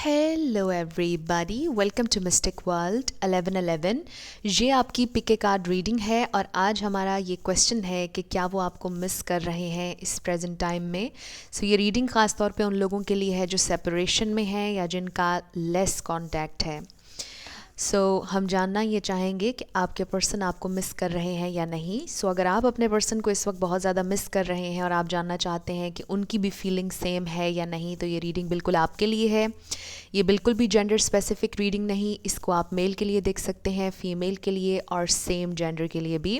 Hello everybody, welcome to mystic world 1111। ये आपकी pick ए card reading है और आज हमारा ये क्वेश्चन है कि क्या वो आपको मिस कर रहे हैं इस प्रेजेंट टाइम में। ये रीडिंग ख़ास तौर पे उन लोगों के लिए है जो सेपरेशन में है या जिनका लेस कांटेक्ट है। हम जानना ये चाहेंगे कि आपके पर्सन आपको मिस कर रहे हैं या नहीं। अगर आप अपने पर्सन को इस वक्त बहुत ज़्यादा मिस कर रहे हैं और आप जानना चाहते हैं कि उनकी भी फीलिंग सेम है या नहीं, तो ये रीडिंग बिल्कुल आपके लिए है। ये बिल्कुल भी जेंडर स्पेसिफिक रीडिंग नहीं, इसको आप मेल के लिए देख सकते हैं, फीमेल के लिए और सेम जेंडर के लिए भी।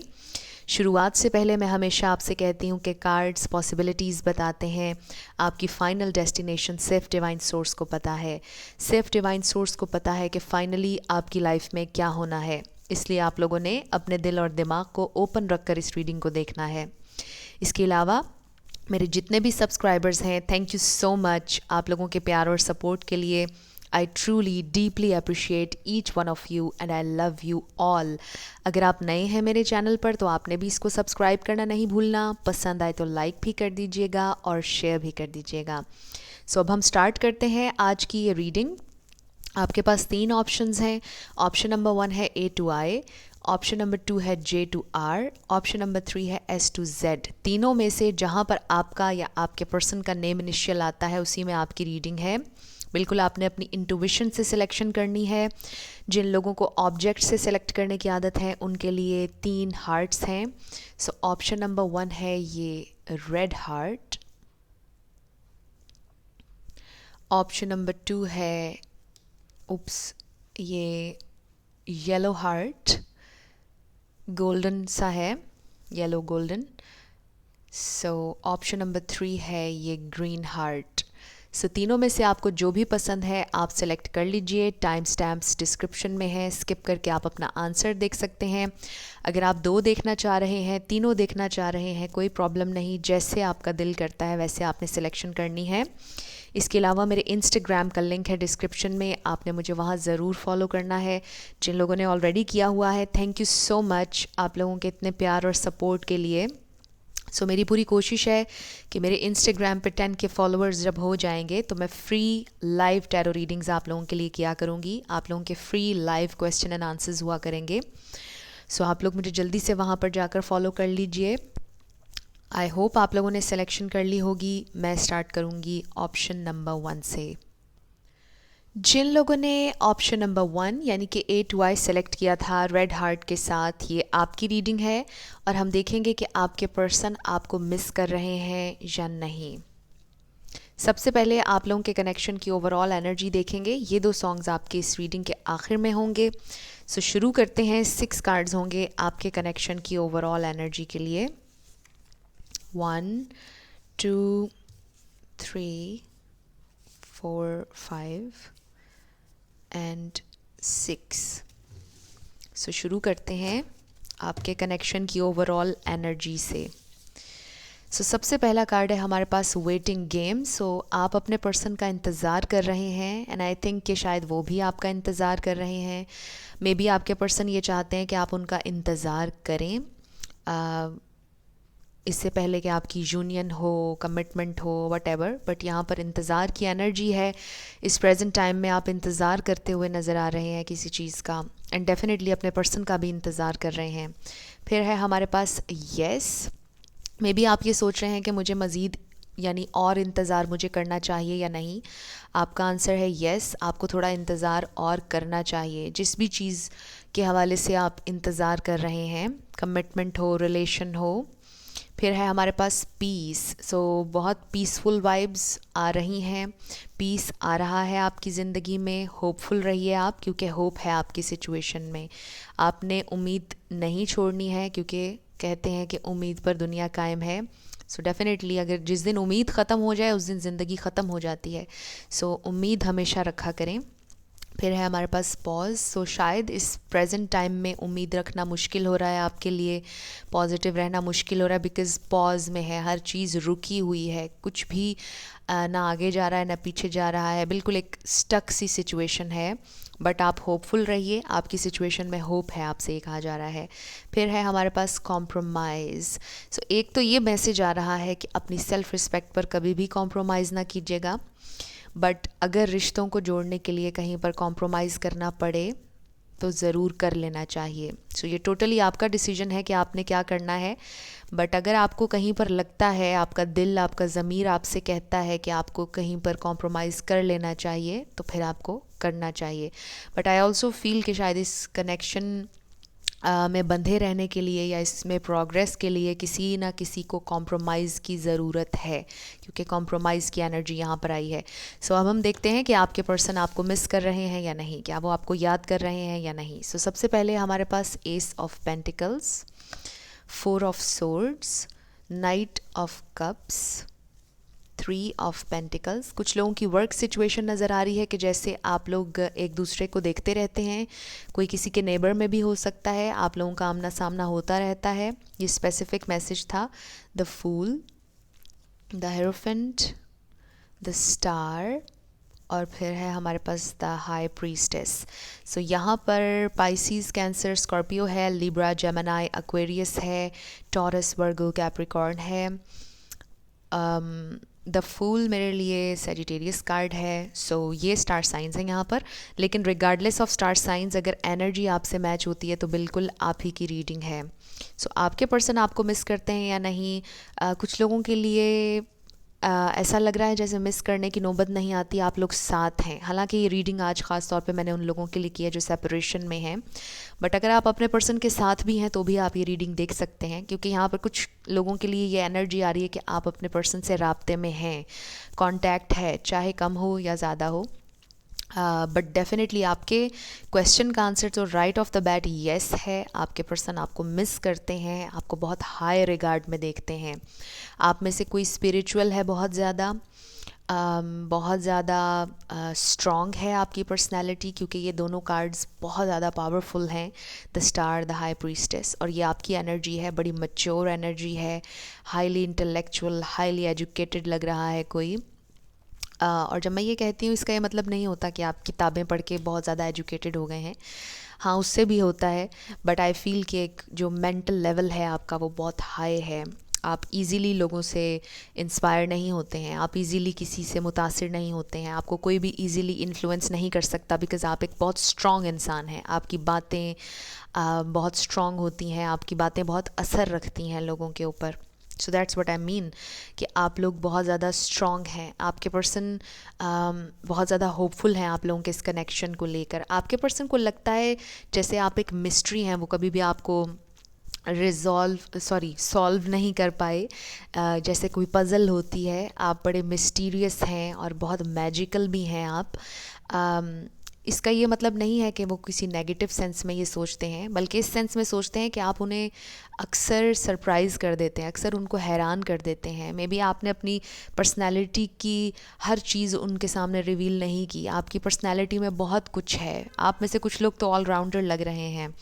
शुरुआत से पहले मैं हमेशा आपसे कहती हूँ कि कार्ड्स पॉसिबिलिटीज़ बताते हैं, आपकी फ़ाइनल डेस्टिनेशन सिर्फ डिवाइन सोर्स को पता है। सिर्फ डिवाइन सोर्स को पता है कि फ़ाइनली आपकी लाइफ में क्या होना है। इसलिए आप लोगों ने अपने दिल और दिमाग को ओपन रखकर इस रीडिंग को देखना है। इसके अलावा मेरे जितने भी सब्सक्राइबर्स हैं, थैंक यू सो मच आप लोगों के प्यार और सपोर्ट के लिए। I truly deeply appreciate each one of you and I love you all. अगर आप नए हैं मेरे चैनल पर तो आपने भी इसको सब्सक्राइब करना नहीं भूलना। पसंद आए तो लाइक भी कर दीजिएगा और शेयर भी कर दीजिएगा। अब हम स्टार्ट करते हैं आज की ये रीडिंग। आपके पास 3 ऑप्शंस हैं। ऑप्शन नंबर 1 है A to I, option number 2 है J to R, option number 3 है S to Z। तीनों में से जहाँ पर आपका या आपके पर्सन का नेम इनिशियल आता है उसी में आपकी रीडिंग है। बिल्कुल आपने अपनी इंट्यूशन से सिलेक्शन करनी है। जिन लोगों को ऑब्जेक्ट से सिलेक्ट करने की आदत है उनके लिए 3 हार्ट्स हैं। ऑप्शन नंबर 1 है ये रेड हार्ट, ऑप्शन नंबर 2 है ये येलो हार्ट, गोल्डन सा है, येलो गोल्डन। ऑप्शन नंबर 3 है ये ग्रीन हार्ट। तीनों में से आपको जो भी पसंद है आप सेलेक्ट कर लीजिए। टाइम स्टैम्प्स डिस्क्रिप्शन में है, स्किप करके आप अपना आंसर देख सकते हैं। अगर आप 2 देखना चाह रहे हैं, 3 देखना चाह रहे हैं, कोई प्रॉब्लम नहीं, जैसे आपका दिल करता है वैसे आपने सिलेक्शन करनी है। इसके अलावा मेरे इंस्टाग्राम का लिंक है डिस्क्रिप्शन में, आपने मुझे वहाँ ज़रूर फॉलो करना है। जिन लोगों ने ऑलरेडी किया हुआ है, थैंक यू सो मच आप लोगों के इतने प्यार और सपोर्ट के लिए। मेरी पूरी कोशिश है कि मेरे इंस्टाग्राम पे 10 के फॉलोअर्स जब हो जाएंगे तो मैं फ्री लाइव टैरो रीडिंग्स आप लोगों के लिए किया करूँगी। आप लोगों के free live question and answers हुआ करेंगे। आप लोग मुझे जल्दी से वहाँ पर जाकर फॉलो कर लीजिए। आई होप आप लोगों ने सिलेक्शन कर ली होगी। मैं स्टार्ट करूँगी ऑप्शन नंबर 1 से। जिन लोगों ने ऑप्शन नंबर 1 यानी कि A to I सेलेक्ट किया था रेड हार्ट के साथ, ये आपकी रीडिंग है और हम देखेंगे कि आपके पर्सन आपको मिस कर रहे हैं या नहीं। सबसे पहले आप लोगों के कनेक्शन की ओवरऑल एनर्जी देखेंगे। ये 2 सॉन्ग्स आपके इस रीडिंग के आखिर में होंगे। शुरू करते हैं। 6 कार्ड्स होंगे आपके कनेक्शन की ओवरऑल एनर्जी के लिए। 1 2 3 4 5 एंड 6। शुरू करते हैं आपके कनेक्शन की ओवरऑल एनर्जी से। सबसे पहला कार्ड है हमारे पास वेटिंग गेम। आप अपने पर्सन का इंतज़ार कर रहे हैं एंड आई थिंक कि शायद वो भी आपका इंतज़ार कर रहे हैं। मे बी आपके पर्सन ये चाहते हैं कि आप उनका इंतज़ार करें इससे पहले कि आपकी यूनियन हो, कमिटमेंट हो, वटेवर। बट यहाँ पर इंतज़ार की एनर्जी है। इस प्रेजेंट टाइम में आप इंतज़ार करते हुए नज़र आ रहे हैं किसी चीज़ का एंड डेफिनेटली अपने पर्सन का भी इंतज़ार कर रहे हैं। फिर है हमारे पास येस। मे बी आप ये सोच रहे हैं कि मुझे मज़ीद यानी और इंतज़ार मुझे करना चाहिए या नहीं। आपका आंसर है येस, आपको थोड़ा इंतज़ार और करना चाहिए। जिस भी चीज़ के हवाले से आप इंतज़ार कर रहे हैं, कमिटमेंट हो, रिलेशन हो। फिर है हमारे पास पीस। बहुत पीसफुल वाइब्स आ रही हैं, पीस आ रहा है आपकी ज़िंदगी में। होपफुल रहिए आप, क्योंकि होप है आपकी सिचुएशन में। आपने उम्मीद नहीं छोड़नी है, क्योंकि कहते हैं कि उम्मीद पर दुनिया कायम है। डेफिनेटली अगर जिस दिन उम्मीद ख़त्म हो जाए उस दिन ज़िंदगी ख़त्म हो जाती है। उम्मीद हमेशा रखा करें। फिर है हमारे पास पॉज। शायद इस प्रेजेंट टाइम में उम्मीद रखना मुश्किल हो रहा है आपके लिए, पॉजिटिव रहना मुश्किल हो रहा है, बिकॉज़ पॉज में है, हर चीज़ रुकी हुई है, कुछ भी ना आगे जा रहा है ना पीछे जा रहा है, बिल्कुल एक स्टक सी सिचुएशन है। बट आप होपफुल रहिए, आपकी सिचुएशन में होप है, आपसे ये कहा जा रहा है। फिर है हमारे पास कॉम्प्रोमाइज़। एक तो ये मैसेज आ रहा है कि अपनी सेल्फ़ रिस्पेक्ट पर कभी भी कॉम्प्रोमाइज़ ना कीजिएगा। बट अगर रिश्तों को जोड़ने के लिए कहीं पर कॉम्प्रोमाइज़ करना पड़े तो ज़रूर कर लेना चाहिए। सो ये टोटली आपका डिसीजन है कि आपने क्या करना है। बट अगर आपको कहीं पर लगता है, आपका दिल, आपका ज़मीर आपसे कहता है कि आपको कहीं पर कॉम्प्रोमाइज़ कर लेना चाहिए, तो फिर आपको करना चाहिए। बट आई ऑल्सो फील कि शायद इस कनेक्शन में बंधे रहने के लिए या इसमें प्रोग्रेस के लिए किसी ना किसी को कॉम्प्रोमाइज़ की ज़रूरत है, क्योंकि कॉम्प्रोमाइज़ की एनर्जी यहाँ पर आई है। सो अब हम देखते हैं कि आपके पर्सन आपको मिस कर रहे हैं या नहीं, क्या वो आपको याद कर रहे हैं या नहीं। सो सबसे पहले हमारे पास ace of pentacles, 4 of swords, knight of cups, 3 of pentacles. कुछ लोगों की वर्क सिचुएशन नज़र आ रही है कि जैसे आप लोग एक दूसरे को देखते रहते हैं, कोई किसी के नेबर में भी हो सकता है, आप लोगों का आमना सामना होता रहता है। ये स्पेसिफिक मैसेज था। The fool, the hierophant, the star, और फिर है हमारे पास द हाई प्रीस्टेस। सो यहाँ पर पाइसीज, कैंसर, स्कॉर्पियो है, लिब्रा, जेमिनी, एक्वेरियस है, टॉरस, वर्गो, कैप्रिकॉर्न है। द फूल मेरे लिए सेजिटेरियस कार्ड है। सो ये स्टार साइंस हैं यहाँ पर, लेकिन रिगार्डलेस ऑफ स्टार साइंस अगर एनर्जी आपसे मैच होती है तो बिल्कुल आप ही की रीडिंग है। सो आपके पर्सन आपको मिस करते हैं या नहीं। कुछ लोगों के लिए ऐसा लग रहा है जैसे मिस करने की नौबत नहीं आती, आप लोग साथ हैं। हालांकि ये रीडिंग आज ख़ास तौर पे मैंने उन लोगों के लिए की है जो सेपरेशन में हैं, बट अगर आप अपने पर्सन के साथ भी हैं तो भी आप ये रीडिंग देख सकते हैं, क्योंकि यहाँ पर कुछ लोगों के लिए ये एनर्जी आ रही है कि आप अपने पर्सन से राब्ते में हैं, कांटेक्ट है, चाहे कम हो या ज़्यादा हो। बट डेफिनेटली आपके क्वेश्चन का आंसर तो right of the bat yes है। आपके पर्सन आपको मिस करते हैं, आपको बहुत हाई रिगार्ड में देखते हैं। आप में से कोई स्पिरिचुअल है बहुत ज़्यादा स्ट्रॉन्ग है आपकी पर्सनैलिटी, क्योंकि ये दोनों कार्ड्स बहुत ज़्यादा पावरफुल हैं, the star, the high priestess. और ये आपकी एनर्जी है, बड़ी मैच्योर एनर्जी है, हाईली इंटेलेक्चुअल, हाईली एजुकेटेड लग रहा है कोई। और जब मैं ये कहती हूँ इसका ये मतलब नहीं होता कि आप किताबें पढ़ के बहुत ज़्यादा एजुकेटेड हो गए हैं, हाँ उससे भी होता है, बट आई फील कि एक जो मेंटल लेवल है आपका वो बहुत हाई है। आप इजीली लोगों से इंस्पायर नहीं होते हैं, आप इजीली किसी से मुतासिर नहीं होते हैं, आपको कोई भी इजीली इन्फ्लुएंस नहीं कर सकता, बिकॉज़ आप एक बहुत स्ट्रॉन्ग इंसान हैं। आपकी बातें बहुत स्ट्रॉन्ग होती हैं, आपकी बातें बहुत असर रखती हैं लोगों के ऊपर। So that's what I mean कि आप लोग बहुत ज़्यादा स्ट्रॉन्ग हैं। आपके पर्सन बहुत ज़्यादा होपफुल हैं आप लोगों के इस कनेक्शन को लेकर। आपके पर्सन को लगता है जैसे आप एक मिस्ट्री हैं, वो कभी भी आपको सॉल्व नहीं कर पाए। जैसे कोई पज़ल होती है, आप बड़े मिस्टीरियस हैं और बहुत मैजिकल भी हैं आप। इसका ये मतलब नहीं है कि वो किसी नेगेटिव सेंस में ये सोचते हैं, बल्कि इस सेंस में सोचते हैं कि आप उन्हें अक्सर सरप्राइज़ कर देते हैं, अक्सर उनको हैरान कर देते हैं। मे बी आपने अपनी पर्सनैलिटी की हर चीज़ उनके सामने रिवील नहीं की। आपकी पर्सनैलिटी में बहुत कुछ है। आप में से कुछ लोग तो ऑलराउंडर लग रहे हैं।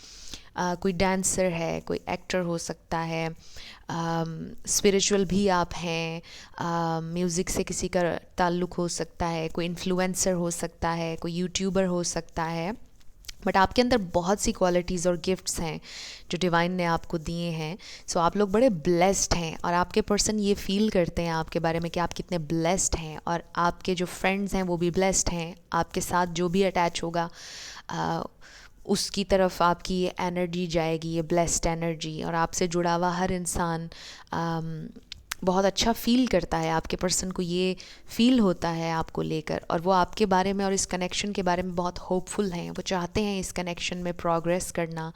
कोई डांसर है, कोई एक्टर हो सकता है, स्पिरिचुअल भी आप हैं, म्यूज़िक से किसी का ताल्लुक़ हो सकता है, कोई इन्फ्लुएंसर हो सकता है, कोई यूट्यूबर हो सकता है। बट आपके अंदर बहुत सी क्वालिटीज़ और गिफ्ट्स हैं जो डिवाइन ने आपको दिए हैं। सो आप लोग बड़े ब्लेस्ड हैं, और आपके पर्सन ये फील करते हैं आपके बारे में कि आप कितने ब्लेस्ड हैं, और आपके जो फ्रेंड्स हैं वो भी ब्लेस्ड हैं। आपके साथ जो भी अटैच होगा उसकी तरफ आपकी ये एनर्जी जाएगी, ये ब्लेस्ड एनर्जी, और आपसे जुड़ा हुआ हर इंसान बहुत अच्छा फ़ील करता है। आपके पर्सन को ये फ़ील होता है आपको लेकर, और वो आपके बारे में और इस कनेक्शन के बारे में बहुत होपफुल हैं। वो चाहते हैं इस कनेक्शन में प्रोग्रेस करना,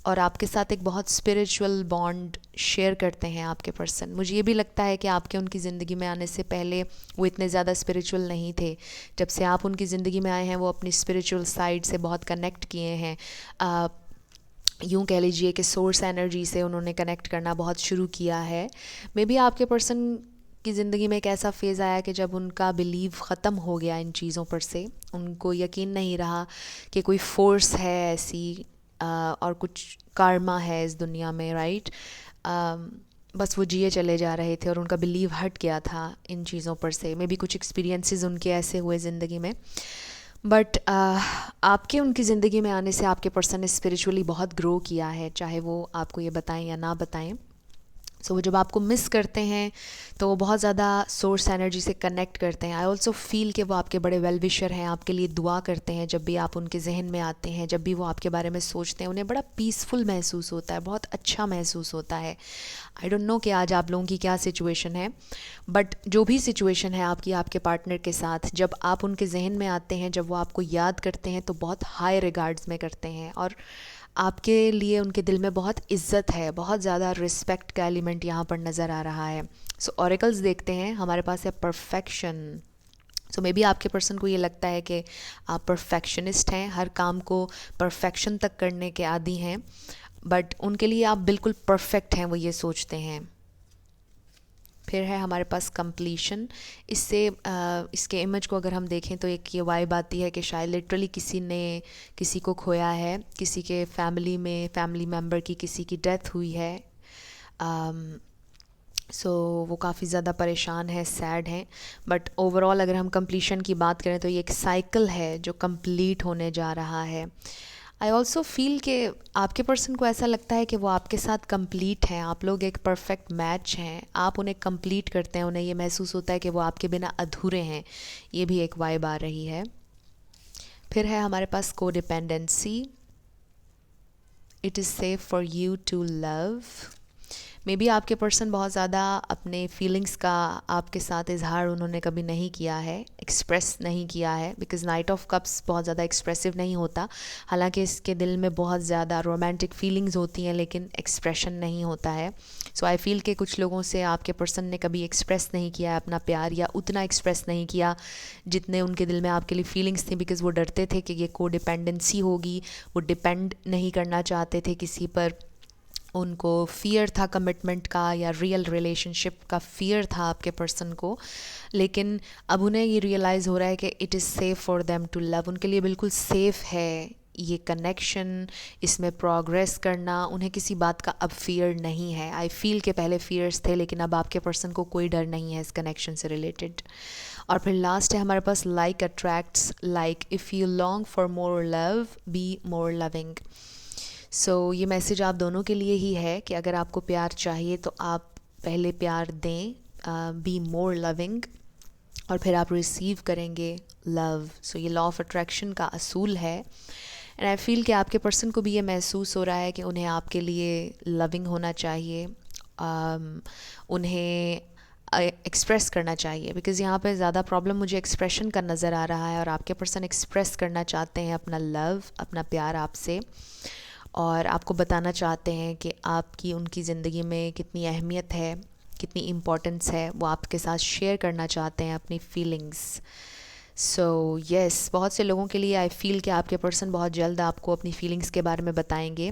और आपके साथ एक बहुत स्पिरिचुअल बॉन्ड शेयर करते हैं आपके पर्सन। मुझे ये भी लगता है कि आपके उनकी ज़िंदगी में आने से पहले वो इतने ज़्यादा स्पिरिचुअल नहीं थे। जब से आप उनकी ज़िंदगी में आए हैं वो अपनी स्पिरिचुअल साइड से बहुत कनेक्ट किए हैं। यूँ कह लीजिए कि सोर्स एनर्जी से उन्होंने कनेक्ट करना बहुत शुरू किया है। मे बी आपके पर्सन की ज़िंदगी में एक ऐसा फेज़ आया कि जब उनका बिलीव ख़त्म हो गया इन चीज़ों पर से, उनको यकीन नहीं रहा कि कोई फ़ोर्स है ऐसी और कुछ कार्मा है इस दुनिया में, राइट। बस वो जिए चले जा रहे थे और उनका बिलीव हट गया था इन चीज़ों पर से। मे बी कुछ एक्सपीरियंसेस उनके ऐसे हुए ज़िंदगी में, बट आपके उनकी ज़िंदगी में आने से आपके पर्सन ने स्पिरिचुअली बहुत ग्रो किया है, चाहे वो आपको ये बताएं या ना बताएं। सो वो जब आपको मिस करते हैं तो वो बहुत ज़्यादा सोर्स एनर्जी से कनेक्ट करते हैं। आई ऑल्सो फील कि वो आपके बड़े वेल विशर हैं, आपके लिए दुआ करते हैं जब भी आप उनके जहन में आते हैं, जब भी वो आपके बारे में सोचते हैं, उन्हें बड़ा पीसफुल महसूस होता है, बहुत अच्छा महसूस होता है। आई डोंट नो कि आज आप लोगों की क्या सिचुएशन है, बट जो भी सिचुएशन है आपकी आपके पार्टनर के साथ, जब आप उनके जहन में आते हैं, जब वो आपको याद करते हैं तो बहुत हाई रिगार्ड्स में करते हैं और आपके लिए उनके दिल में बहुत इज्जत है, बहुत ज़्यादा रिस्पेक्ट का एलिमेंट यहाँ पर नज़र आ रहा है। सो ऑरेकल्स देखते हैं, हमारे पास है परफेक्शन। सो मे बी आपके पर्सन को ये लगता है कि आप परफेक्शनिस्ट हैं, हर काम को परफेक्शन तक करने के आदी हैं, बट उनके लिए आप बिल्कुल परफेक्ट हैं, वो ये सोचते हैं। फिर है हमारे पास कंप्लीशन। इससे इसके इमेज को अगर हम देखें तो एक ये वाइब आती है कि शायद लिटरली किसी ने किसी को खोया है, किसी के फैमिली में फैमिली मेम्बर की किसी की डेथ हुई है। सो वो काफ़ी ज़्यादा परेशान है, सैड हैं, बट ओवरऑल अगर हम कंप्लीशन की बात करें तो ये एक साइकिल है जो कंप्लीट होने जा रहा है। आई ऑल्सो फील कि आपके पर्सन को ऐसा लगता है कि वो आपके साथ कंप्लीट हैं, आप लोग एक परफेक्ट मैच हैं, आप उन्हें कंप्लीट करते हैं, उन्हें ये महसूस होता है कि वो आपके बिना अधूरे हैं। ये भी एक वाइब आ रही है। फिर है हमारे पास codependency. It is safe for you to love. Maybe आपके पर्सन बहुत ज़्यादा अपने फीलिंग्स का आपके साथ इजहार उन्होंने कभी नहीं किया है, एक्सप्रेस नहीं किया है, बिकॉज नाइट ऑफ कप्स बहुत ज़्यादा एक्सप्रेसिव नहीं होता। हालांकि इसके दिल में बहुत ज़्यादा रोमांटिक फीलिंग्स होती हैं लेकिन एक्सप्रेशन नहीं होता है। सो आई फील कि कुछ लोगों से आपके पर्सन ने कभी एक्सप्रेस नहीं किया है अपना प्यार, या उतना एक्सप्रेस नहीं किया जितने उनके दिल में आपके लिए फीलिंग्स थी, बिकॉज़ वो डरते थे कि ये कोडिपेंडेंसी होगी, वो डिपेंड नहीं करना चाहते थे किसी पर, उनको फ़ियर था कमिटमेंट का या रियल रिलेशनशिप का फ़ियर था आपके पर्सन को। लेकिन अब उन्हें ये रियलाइज़ हो रहा है कि it is safe for them to love, उनके लिए बिल्कुल सेफ़ है ये कनेक्शन, इसमें प्रोग्रेस करना, उन्हें किसी बात का अब फ़ियर नहीं है। आई फील के पहले फ़ियर्स थे लेकिन अब आपके पर्सन को कोई डर नहीं है इस कनेक्शन से रिलेटेड। और फिर लास्ट है हमारे पास like attracts like, if you long for more love be more loving. So ये मैसेज आप दोनों के लिए ही है कि अगर आपको प्यार चाहिए तो आप पहले प्यार दें, बी मोर लविंग, और फिर आप रिसीव करेंगे लव। सो ये लॉ ऑफ अट्रैक्शन का असूल है। एंड आई फील कि आपके पर्सन को भी ये महसूस हो रहा है कि उन्हें आपके लिए लविंग होना चाहिए, उन्हें एक्सप्रेस करना चाहिए, बिकॉज़ यहाँ पे ज़्यादा प्रॉब्लम मुझे एक्सप्रेशन का नज़र आ रहा है और आपके पर्सन एक्सप्रेस करना चाहते हैं अपना लव, अपना प्यार आपसे, और आपको बताना चाहते हैं कि आपकी उनकी ज़िंदगी में कितनी अहमियत है, कितनी इम्पोर्टेंस है, वो आपके साथ शेयर करना चाहते हैं अपनी फीलिंग्स। सो येस, बहुत से लोगों के लिए आई फील कि आपके पर्सन बहुत जल्द आपको अपनी फीलिंग्स के बारे में बताएंगे,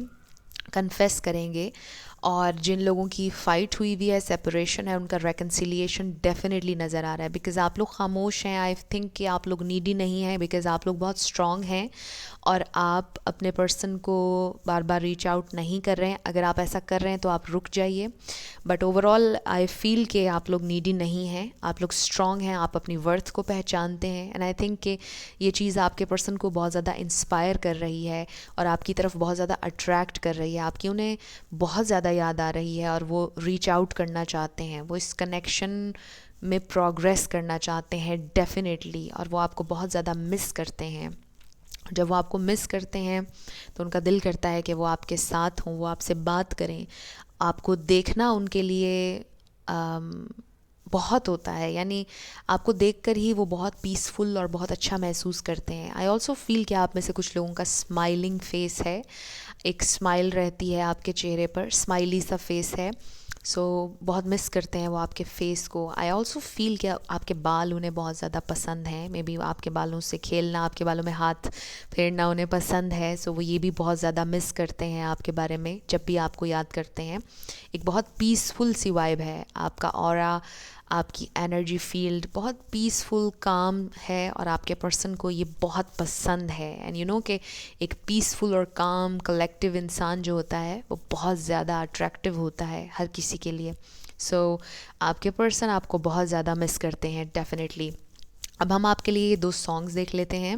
कन्फेस करेंगे, और जिन लोगों की फ़ाइट हुई हुई है, सेपरेशन है, उनका रेकन्सिलिएशन डेफिनेटली नज़र आ रहा है, बिकॉज़ आप लोग खामोश हैं। आई थिंक कि आप लोग नीडी नहीं हैं, बिकॉज़ आप लोग बहुत स्ट्रॉन्ग हैं और आप अपने पर्सन को बार बार रीच आउट नहीं कर रहे हैं। अगर आप ऐसा कर रहे हैं तो आप रुक जाइए, बट ओवरऑल आई फील कि आप लोग नीडी नहीं हैं, आप लोग स्ट्रॉन्ग हैं, आप अपनी वर्थ को पहचानते हैं। एंड आई थिंक कि ये चीज़ आपके पर्सन को बहुत ज़्यादा इंस्पायर कर रही है और आपकी तरफ बहुत ज़्यादा अट्रैक्ट कर रही है, आपकी उन्हें बहुत ज़्यादा याद आ रही है और वो रीच आउट करना चाहते हैं, वो इस कनेक्शन में प्रोग्रेस करना चाहते हैं डेफिनेटली, और वो आपको बहुत ज़्यादा मिस करते हैं। जब वो आपको मिस करते हैं तो उनका दिल करता है कि वो आपके साथ हों, वो आपसे बात करें। आपको देखना उनके लिए बहुत होता है, यानी आपको देखकर ही वो बहुत पीसफुल और बहुत अच्छा महसूस करते हैं। आई ऑल्सो फील कि आप में से कुछ लोगों का स्माइलिंग फेस है, एक स्माइल रहती है आपके चेहरे पर, स्माइली सा फेस है। सो बहुत मिस करते हैं वो आपके फेस को। आई ऑल्सो फील कि आपके बाल उन्हें बहुत ज़्यादा पसंद हैं, मे बी आपके बालों से खेलना, आपके बालों में हाथ फेरना उन्हें पसंद है। सो वो ये भी बहुत ज़्यादा मिस करते हैं आपके बारे में जब भी आपको याद करते हैं। एक बहुत पीसफुल सी वाइब है, आपका ऑरा, आपकी एनर्जी फील्ड बहुत पीसफुल काम है और आपके पर्सन को ये बहुत पसंद है। एंड यू नो कि एक पीसफुल और काम कलेक्टिव इंसान जो होता है वो बहुत ज़्यादा अट्रैक्टिव होता है हर किसी के लिए। सो आपके पर्सन आपको बहुत ज़्यादा मिस करते हैं डेफिनेटली। अब हम आपके लिए ये 2 सॉन्ग्स देख लेते हैं।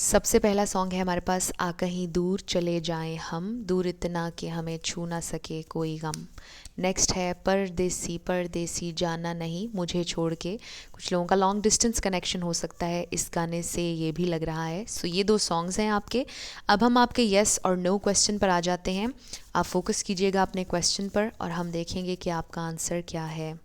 सबसे पहला सॉन्ग है हमारे पास आ कहीं दूर चले जाएं हम, दूर इतना कि हमें छू ना सके कोई गम। नेक्स्ट है परदेसी परदेसी जाना नहीं मुझे छोड़ के। कुछ लोगों का लॉन्ग डिस्टेंस कनेक्शन हो सकता है इस गाने से, ये भी लग रहा है। सो ये दो सॉन्ग्स हैं आपके। अब हम आपके येस और नो क्वेश्चन पर आ जाते हैं। आप फोकस कीजिएगा अपने क्वेश्चन पर और हम देखेंगे कि आपका आंसर क्या है।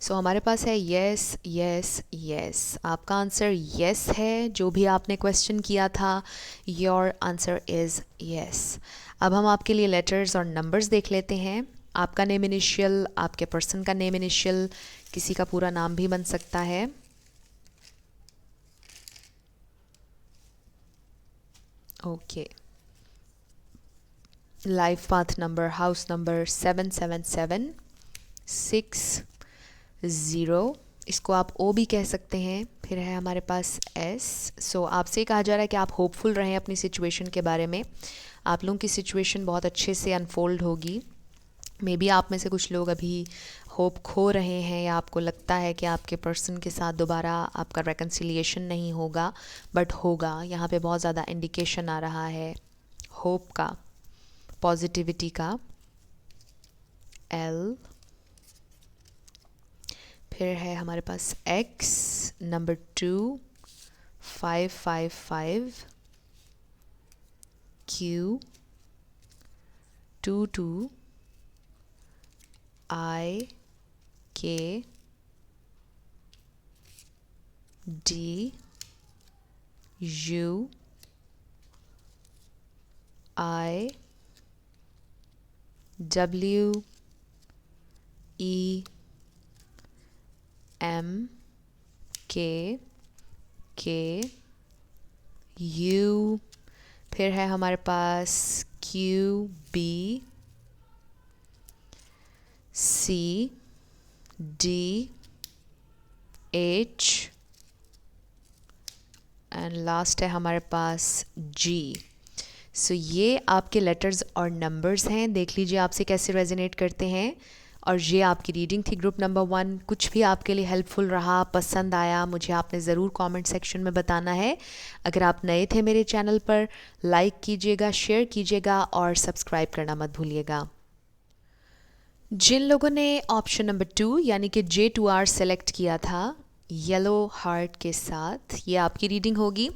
सो हमारे पास है येस येस येस। आपका आंसर येस है। जो भी आपने क्वेश्चन किया था, योर आंसर इज़ येस। अब हम आपके लिए लेटर्स और नंबर्स देख लेते हैं। आपका नेम इनिशियल, आपके पर्सन का नेम इनिशियल, किसी का पूरा नाम भी बन सकता है। Okay. Life path number, house number 77760। इसको आप ओ भी कह सकते हैं। फिर है हमारे पास एस। सो आपसे कहा जा रहा है कि आप होपफुल रहें अपनी सिचुएशन के बारे में। आप लोगों की सिचुएशन बहुत अच्छे से अनफोल्ड होगी। मे बी आप में से कुछ लोग अभी होप खो रहे हैं या आपको लगता है कि आपके पर्सन के साथ दोबारा आपका रेकन्सिलिएशन नहीं होगा, बट होगा। यहाँ पे बहुत ज़्यादा इंडिकेशन आ रहा है होप का, पॉजिटिविटी का। एल। फिर है हमारे पास X number 2 555 Q 22 I K D U I W E M K U. फिर है हमारे पास Q B C D H and last है हमारे पास जी। सो ये आपके लेटर्स और नंबर्स हैं। देख लीजिए आपसे कैसे रेजोनेट करते हैं। और ये आपकी रीडिंग थी ग्रुप नंबर 1। कुछ भी आपके लिए हेल्पफुल रहा, पसंद आया, मुझे आपने ज़रूर कमेंट सेक्शन में बताना है। अगर आप नए थे मेरे चैनल पर, लाइक कीजिएगा, शेयर कीजिएगा और सब्सक्राइब करना मत भूलिएगा। जिन लोगों ने ऑप्शन नंबर 2 यानी कि J2R सेलेक्ट किया था येलो हार्ट के साथ, ये आपकी रीडिंग होगी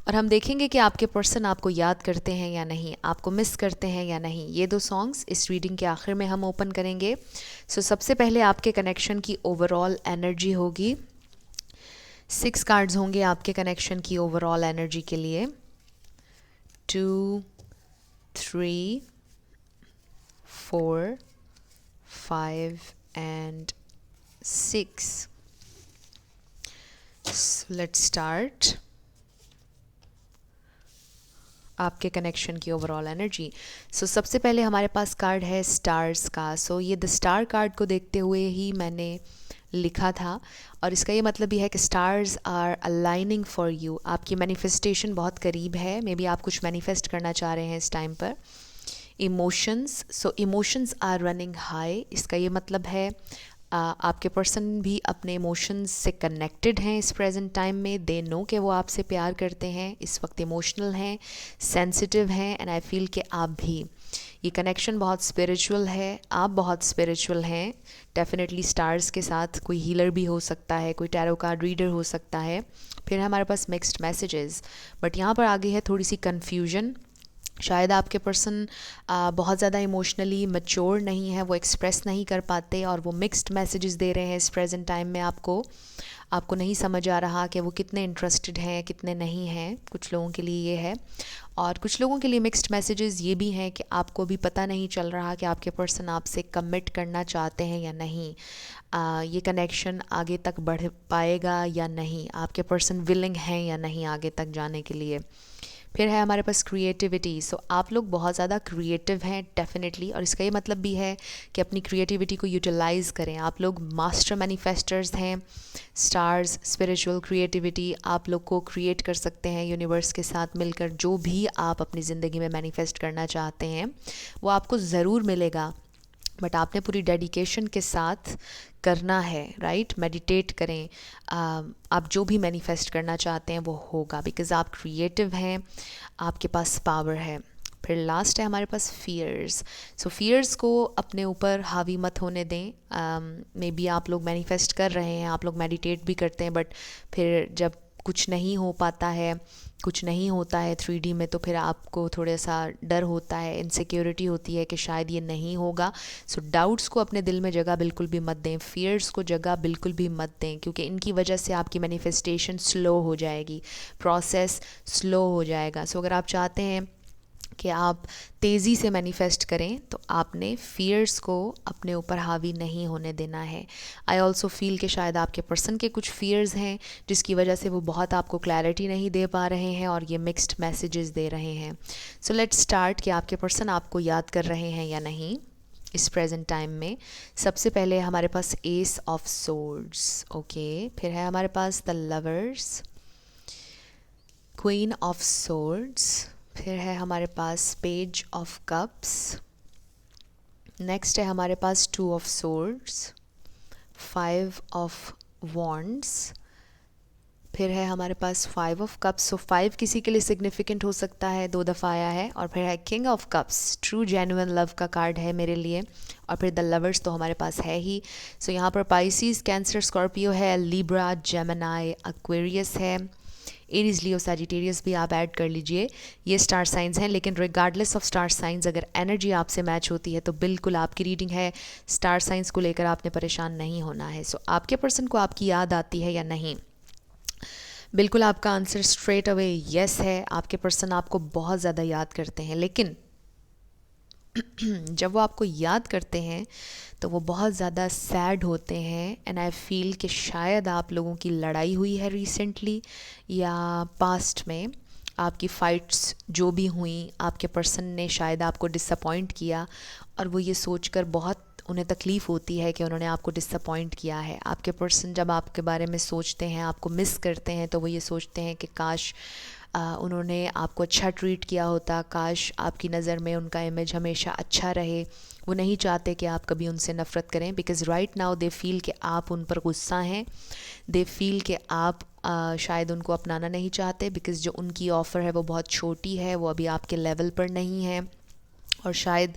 और हम देखेंगे कि आपके पर्सन आपको याद करते हैं या नहीं, आपको मिस करते हैं या नहीं। ये दो सॉन्ग्स इस रीडिंग के आखिर में हम ओपन करेंगे। सो सबसे पहले आपके कनेक्शन की ओवरऑल एनर्जी होगी। 6 कार्ड्स होंगे आपके कनेक्शन की ओवरऑल एनर्जी के लिए। 2 3 4 5 and 6. So let's start. आपके कनेक्शन की ओवरऑल एनर्जी। सो सबसे पहले हमारे पास कार्ड है स्टार्स का। सो ये द स्टार कार्ड को देखते हुए ही मैंने लिखा था और इसका ये मतलब भी है कि stars are aligning for you. आपकी मैनिफेस्टेशन बहुत करीब है। मे बी आप कुछ मैनिफेस्ट करना चाह रहे हैं इस टाइम पर। Emotions, so emotions are running high. इसका ये मतलब है आपके पर्सन भी अपने इमोशंस से कनेक्टेड हैं इस प्रेजेंट टाइम में। दे नो कि वो आपसे प्यार करते हैं, इस वक्त इमोशनल हैं, सेंसिटिव हैं एंड आई फील कि आप भी। ये कनेक्शन बहुत स्पिरिचुअल है, आप बहुत स्पिरिचुअल हैं। डेफिनेटली स्टार्स के साथ कोई हीलर भी हो सकता है, कोई टैरो कार्ड रीडर हो सकता है। फिर हमारे पास मिक्स्ड मैसेजेस, बट यहाँ पर आगे है थोड़ी सी कन्फ्यूजन। शायद आपके पर्सन बहुत ज़्यादा इमोशनली मैच्योर नहीं है, वो एक्सप्रेस नहीं कर पाते और वो मिक्स्ड मैसेजेस दे रहे हैं इस प्रेजेंट टाइम में। आपको नहीं समझ आ रहा कि वो कितने इंटरेस्टेड हैं, कितने नहीं हैं। कुछ लोगों के लिए ये है और कुछ लोगों के लिए मिक्स्ड मैसेजेस ये भी हैं कि आपको भी पता नहीं चल रहा कि आपके पर्सन आपसे कमिट करना चाहते हैं या नहीं। ये कनेक्शन आगे तक बढ़ पाएगा या नहीं, आपके पर्सन विलिंग हैं या नहीं आगे तक जाने के लिए। फिर है हमारे पास क्रिएटिविटी। सो आप लोग बहुत ज़्यादा क्रिएटिव हैं डेफिनेटली, और इसका ये मतलब भी है कि अपनी क्रिएटिविटी को यूटिलाइज़ करें। आप लोग मास्टर मैनिफेस्टर्स हैं। स्टार्स, स्पिरिचुअल क्रिएटिविटी आप लोग को क्रिएट कर सकते हैं यूनिवर्स के साथ मिलकर। जो भी आप अपनी ज़िंदगी में मैनिफेस्ट करना चाहते हैं वो आपको ज़रूर मिलेगा। बट आपने पूरी डेडिकेशन के साथ करना है, राइट? मेडिटेट करें, आप जो भी मैनिफेस्ट करना चाहते हैं वो होगा, बिकॉज़ आप क्रिएटिव हैं, आपके पास पावर है। फिर लास्ट है हमारे पास फियर्स। सो फियर्स को अपने ऊपर हावी मत होने दें। मे बी आप लोग मैनिफेस्ट कर रहे हैं, आप लोग मेडिटेट भी करते हैं, बट फिर जब कुछ नहीं हो पाता है, कुछ नहीं होता है 3D में, तो फिर आपको थोड़ा सा डर होता है, इनसिक्योरिटी होती है कि शायद ये नहीं होगा। सो डाउट्स को अपने दिल में जगह बिल्कुल भी मत दें, फियर्स को जगह बिल्कुल भी मत दें, क्योंकि इनकी वजह से आपकी मैनिफेस्टेशन स्लो हो जाएगी, प्रोसेस स्लो हो जाएगा। सो अगर आप चाहते हैं कि आप तेज़ी से मैनिफेस्ट करें तो आपने फियर्स को अपने ऊपर हावी नहीं होने देना है। आई ऑल्सो फील कि शायद आपके पर्सन के कुछ फियर्स हैं जिसकी वजह से वो बहुत आपको क्लैरिटी नहीं दे पा रहे हैं और ये मिक्स्ड मैसेजेस दे रहे हैं। सो लेट्स स्टार्ट कि आपके पर्सन आपको याद कर रहे हैं या नहीं इस प्रेजेंट टाइम में। सबसे पहले हमारे पास एस ऑफ सोर्ड्स, ओके। फिर है हमारे पास the lovers, queen of swords, फिर है हमारे पास पेज ऑफ कप्स, नेक्स्ट है हमारे पास two of swords, 5 of wands, फिर है हमारे पास 5 ऑफ कप्स। सो 5 किसी के लिए सिग्निफिकेंट हो सकता है, 2 दफ़ा आया है। और फिर है king of cups, true genuine love का कार्ड है मेरे लिए। और फिर द लवर्स तो हमारे पास है ही। सो यहाँ पर पाइसिस, कैंसर, स्कॉर्पियो है, लिब्रा, जेमिनी, एक्वेरियस है, एरीज, लियो, सैजिटेरियस भी आप ऐड कर लीजिए। ये स्टार साइंस हैं, लेकिन रिगार्डलेस ऑफ स्टार साइंस अगर एनर्जी आपसे मैच होती है तो बिल्कुल आपकी रीडिंग है। स्टार साइंस को लेकर आपने परेशान नहीं होना है। सो आपके पर्सन को आपकी याद आती है या नहीं? बिल्कुल आपका आंसर स्ट्रेट अवे यस है। आपके पर्सन आपको बहुत ज़्यादा याद करते हैं, लेकिन जब वो आपको याद करते हैं तो वो बहुत ज़्यादा सैड होते हैं। एंड आई फील कि शायद आप लोगों की लड़ाई हुई है रिसेंटली या पास्ट में, आपकी फ़ाइट्स जो भी हुई, आपके पर्सन ने शायद आपको डिसअपॉइंट किया और वो ये सोचकर बहुत उन्हें तकलीफ़ होती है कि उन्होंने आपको डिसअपॉइंट किया है। आपके पर्सन जब आपके बारे में सोचते हैं, आपको मिस करते हैं, तो वो ये सोचते हैं कि काश उन्होंने आपको अच्छा ट्रीट किया होता, काश आपकी नज़र में उनका इमेज हमेशा अच्छा रहे। वो नहीं चाहते कि आप कभी उनसे नफ़रत करें, because right now they feel कि आप उन पर गुस्सा हैं। दे फील कि आप शायद उनको अपनाना नहीं चाहते, बिकॉज़ जो उनकी ऑफ़र है वो बहुत छोटी है, वो अभी आपके लेवल पर नहीं है और शायद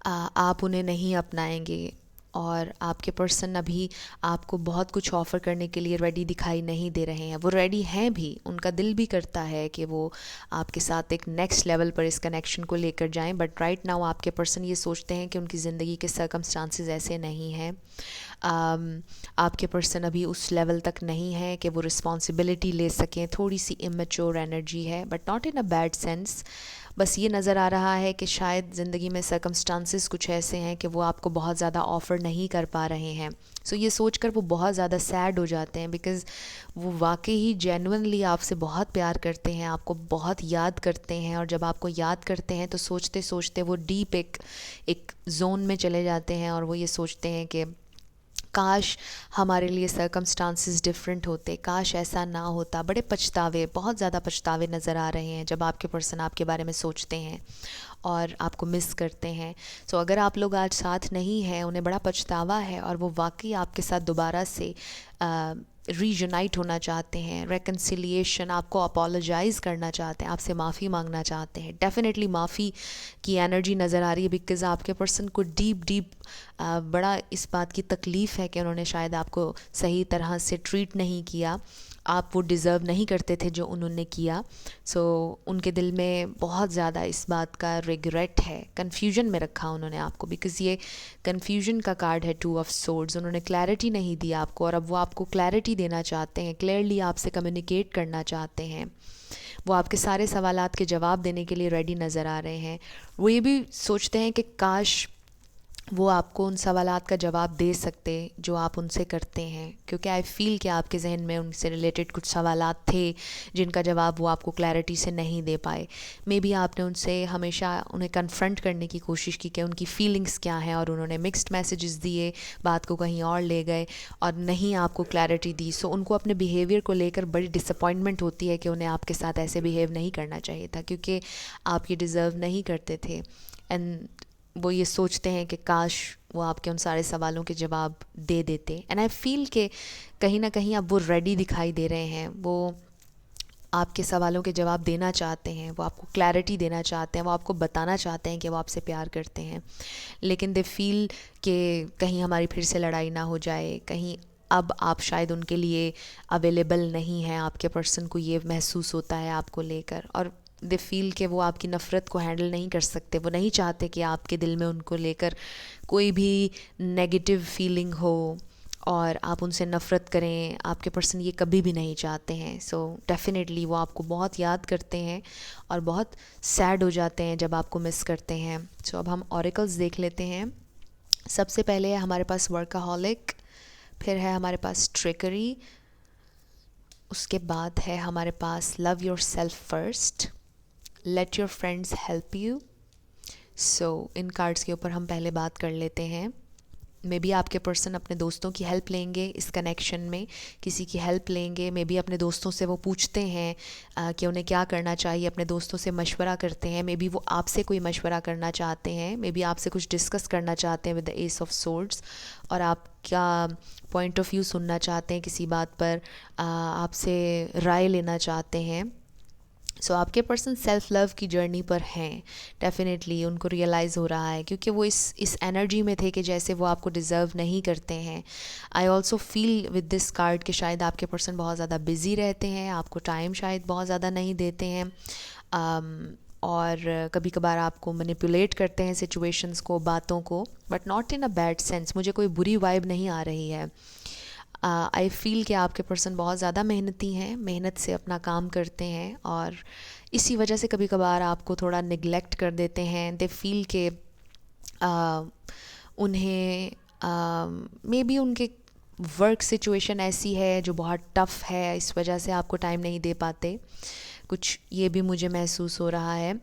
आप उन्हें नहीं अपनाएंगे। और आपके पर्सन अभी आपको बहुत कुछ ऑफ़र करने के लिए रेडी दिखाई नहीं दे रहे हैं। वो रेडी हैं भी, उनका दिल भी करता है कि वो आपके साथ एक नेक्स्ट लेवल पर इस कनेक्शन को लेकर जाएं, बट राइट नाउ आपके पर्सन ये सोचते हैं कि उनकी ज़िंदगी के सर्कमस्टांसेस ऐसे नहीं हैं। आपके पर्सन अभी उस लेवल तक नहीं है कि वो रिस्पॉन्सिबिलिटी ले सकें। थोड़ी सी इमेच्योर एनर्जी है, but not in a bad sense. बस ये नज़र आ रहा है कि शायद ज़िंदगी में सर्कमस्टांसेस कुछ ऐसे हैं कि वो आपको बहुत ज़्यादा ऑफ़र नहीं कर पा रहे हैं। सो ये सोचकर वो बहुत ज़्यादा सैड हो जाते हैं, बिकॉज़ वो वाकई ही जेन्युइनली आपसे बहुत प्यार करते हैं, आपको बहुत याद करते हैं। और जब आपको याद करते हैं तो सोचते सोचते वो डीप एक जोन में चले जाते हैं और वो ये सोचते हैं कि काश हमारे लिए सर्कमस्टांसेस डिफरेंट होते, काश ऐसा ना होता। बड़े पछतावे, बहुत ज़्यादा पछतावे नज़र आ रहे हैं जब आपके पर्सन आपके बारे में सोचते हैं और आपको मिस करते हैं। सो अगर आप लोग आज साथ नहीं हैं, उन्हें बड़ा पछतावा है और वो वाकई आपके साथ दोबारा से रीयूनाइट होना चाहते हैं, रेकन्सिलिएशन, आपको अपोलोजाइज़ करना चाहते हैं, आपसे माफ़ी मांगना चाहते हैं। डेफिनेटली माफ़ी की एनर्जी नज़र आ रही है, बिकॉज़ आपके पर्सन को डीप बड़ा इस बात की तकलीफ़ है कि उन्होंने शायद आपको सही तरह से ट्रीट नहीं किया, आप वो डिज़र्व नहीं करते थे जो उन्होंने किया। सो उनके दिल में बहुत ज़्यादा इस बात का रिग्रेट है, कन्फ्यूजन में रखा उन्होंने आपको, बिकॉज़ ये कन्फ्यूजन का कार्ड है, 2 ऑफ सोर्ड्स। उन्होंने क्लैरिटी नहीं दी आपको और अब वो आपको क्लैरिटी देना चाहते हैं, क्लियरली आपसे कम्युनिकेट करना चाहते हैं। वो आपके सारे सवालात के जवाब देने के लिए रेडी नज़र आ रहे हैं। वो ये भी सोचते हैं कि काश वो आपको उन सवालात का जवाब दे सकते जो आप उनसे करते हैं, क्योंकि आई फ़ील कि आपके जहन में उनसे रिलेटेड कुछ सवालात थे जिनका जवाब वो आपको क्लैरिटी से नहीं दे पाए। मे बी आपने उनसे हमेशा उन्हें कन्फ्रंट करने की कोशिश की कि उनकी फ़ीलिंग्स क्या हैं और उन्होंने मिक्स्ड मैसेजेस दिए, बात को कहीं और ले गए और नहीं आपको क्लैरिटी दी। सो उनको अपने बिहेवियर को लेकर बड़ी डिसअपॉइंटमेंट होती है कि उन्हें आपके साथ ऐसे बिहेव नहीं करना चाहिए था, क्योंकि आप ये डिज़र्व नहीं करते थे। एंड वो ये सोचते हैं कि काश वो आपके उन सारे सवालों के जवाब दे देते। एंड आई फील कि कहीं ना कहीं अब वो रेडी दिखाई दे रहे हैं, वो आपके सवालों के जवाब देना चाहते हैं, वो आपको क्लैरिटी देना चाहते हैं, वो आपको बताना चाहते हैं कि वो आपसे प्यार करते हैं। लेकिन दे फील कि कहीं हमारी फिर से लड़ाई ना हो जाए, कहीं अब आप शायद उनके लिए अवेलेबल नहीं हैं, आपके पर्सन को ये महसूस होता है आपको लेकर। और दे फील कि वो आपकी नफ़रत को हैंडल नहीं कर सकते, वो नहीं चाहते कि आपके दिल में उनको लेकर कोई भी नेगेटिव फीलिंग हो और आप उनसे नफ़रत करें। आपके पर्सन ये कभी भी नहीं चाहते हैं। सो डेफ़िनेटली वो आपको बहुत याद करते हैं और बहुत सैड हो जाते हैं जब आपको मिस करते हैं। सो अब हम ऑरेकल्स देख लेते हैं। सबसे पहले है हमारे पास वर्काहॉलिक, फिर है हमारे पास ट्रिकरी, उसके बाद है हमारे पास love yourself first, let your friends help you. So इन कार्ड्स के ऊपर हम पहले बात कर लेते हैं। मे बी आपके पर्सन अपने दोस्तों की हेल्प लेंगे इस कनेक्शन में, किसी की हेल्प लेंगे। मे बी अपने दोस्तों से वो पूछते हैं कि उन्हें क्या करना चाहिए, अपने दोस्तों से मशवरा करते हैं। मे बी वो आपसे कोई मशवरा करना चाहते हैं, मे बी आपसे कुछ डिस्कस करना चाहते हैं with the S of swords, और आपका पॉइंट ऑफ व्यू सुनना चाहते हैं किसी बात पर, आपसे राय लेना चाहते हैं। सो आपके पर्सन सेल्फ लव की जर्नी पर हैं। डेफिनेटली उनको रियलाइज़ हो रहा है, क्योंकि वो इस एनर्जी में थे कि जैसे वो आपको डिज़र्व नहीं करते हैं। I also feel with this card कि शायद आपके पर्सन बहुत ज़्यादा बिज़ी रहते हैं, आपको टाइम शायद बहुत ज़्यादा नहीं देते हैं, और कभी कभार आपको मैनिपुलेट करते हैं सिचुएशंस को, बातों को, but not in a bad sense. मुझे कोई बुरी वाइब नहीं आ रही है। आई फील कि आपके पर्सन बहुत ज़्यादा मेहनती हैं, मेहनत से अपना काम करते हैं, और इसी वजह से कभी कभार आपको थोड़ा निगलेक्ट कर देते हैं। दे फील के उन्हें मे बी उनके वर्क सिचुएशन ऐसी है जो बहुत टफ़ है, इस वजह से आपको टाइम नहीं दे पाते, कुछ ये भी मुझे महसूस हो रहा है।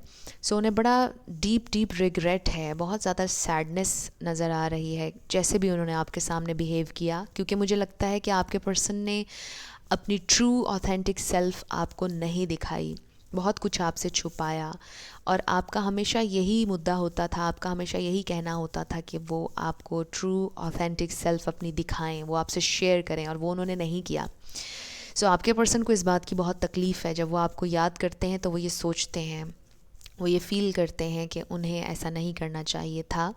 सो उन्हें बड़ा डीप रिग्रेट है, बहुत ज़्यादा सैडनेस नज़र आ रही है जैसे भी उन्होंने आपके सामने बिहेव किया, क्योंकि मुझे लगता है कि आपके पर्सन ने अपनी ट्रू ऑथेंटिक सेल्फ आपको नहीं दिखाई, बहुत कुछ आपसे छुपाया, और आपका हमेशा यही मुद्दा होता था, आपका हमेशा यही कहना होता था कि वो आपको ट्रू ऑथेंटिक सेल्फ अपनी दिखाएं, वो आपसे शेयर करें, और वो उन्होंने नहीं किया। सो आपके पर्सन को इस बात की बहुत तकलीफ़ है। जब वो आपको याद करते हैं तो वो ये सोचते हैं, वो ये फ़ील करते हैं कि उन्हें ऐसा नहीं करना चाहिए था,